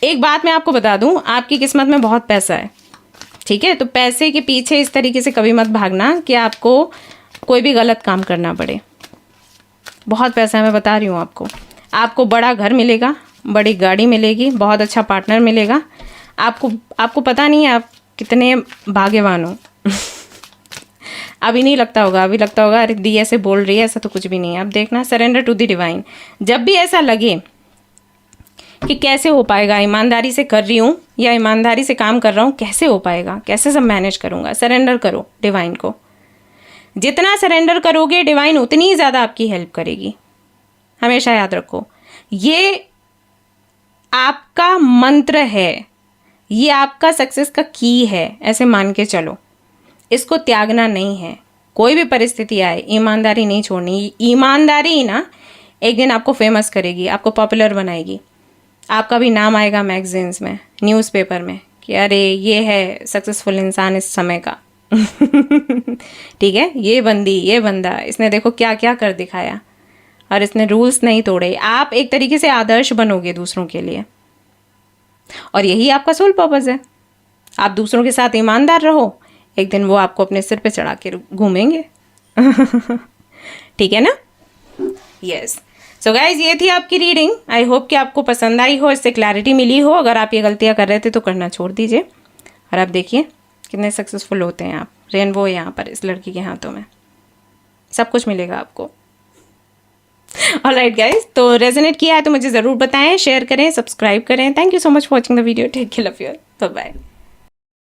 एक बात मैं आपको बता दूं, आपकी किस्मत में बहुत पैसा है, ठीक है? तो पैसे के पीछे इस तरीके से कभी मत भागना कि आपको कोई भी गलत काम करना पड़े। बहुत पैसा है, मैं बता रही हूँ आपको। आपको बड़ा घर मिलेगा, बड़ी गाड़ी मिलेगी, बहुत अच्छा पार्टनर मिलेगा। आपको पता नहीं है आप कितने भाग्यवान हो। अभी नहीं लगता होगा, अभी लगता होगा अरे दी ऐसे बोल रही है, ऐसा तो कुछ भी नहीं है। आप देखना, सरेंडर टू द डिवाइन। जब भी ऐसा लगे कि कैसे हो पाएगा, ईमानदारी से कर रही हूँ या ईमानदारी से काम कर रहा हूँ, कैसे हो पाएगा, कैसे सब मैनेज करूँगा, सरेंडर करो डिवाइन को। जितना सरेंडर करोगे डिवाइन उतनी ही ज़्यादा आपकी हेल्प करेगी। हमेशा याद रखो, ये आपका मंत्र है, ये आपका सक्सेस का की है, ऐसे मान के चलो। इसको त्यागना नहीं है। कोई भी परिस्थिति आए, ईमानदारी नहीं छोड़नी। ईमानदारी ना एक दिन आपको फेमस करेगी, आपको पॉपुलर बनाएगी। आपका भी नाम आएगा मैगजीन्स में, न्यूज़पेपर में कि अरे ये है सक्सेसफुल इंसान इस समय का। ठीक है, ये बंदी, ये बंदा, इसने देखो क्या क्या कर दिखाया और इसने रूल्स नहीं तोड़े। आप एक तरीके से आदर्श बनोगे दूसरों के लिए, और यही आपका सोल पर्पस है। आप दूसरों के साथ ईमानदार रहो, एक दिन वो आपको अपने सिर पे चढ़ा के घूमेंगे। ठीक है ना? यस। सो गाइज, ये थी आपकी रीडिंग। आई होप कि आपको पसंद आई हो, इससे क्लैरिटी मिली हो। अगर आप ये गलतियां कर रहे थे तो करना छोड़ दीजिए, और आप देखिए कितने सक्सेसफुल होते हैं आप। रेनबो है यहाँ पर इस लड़की के हाथों में, सब कुछ मिलेगा आपको। ऑलराइट गाइज, तो रेजोनेट किया है तो मुझे ज़रूर बताएं, शेयर करें, सब्सक्राइब करें। Thank you so much for watching the video. Take care, love you, bye bye.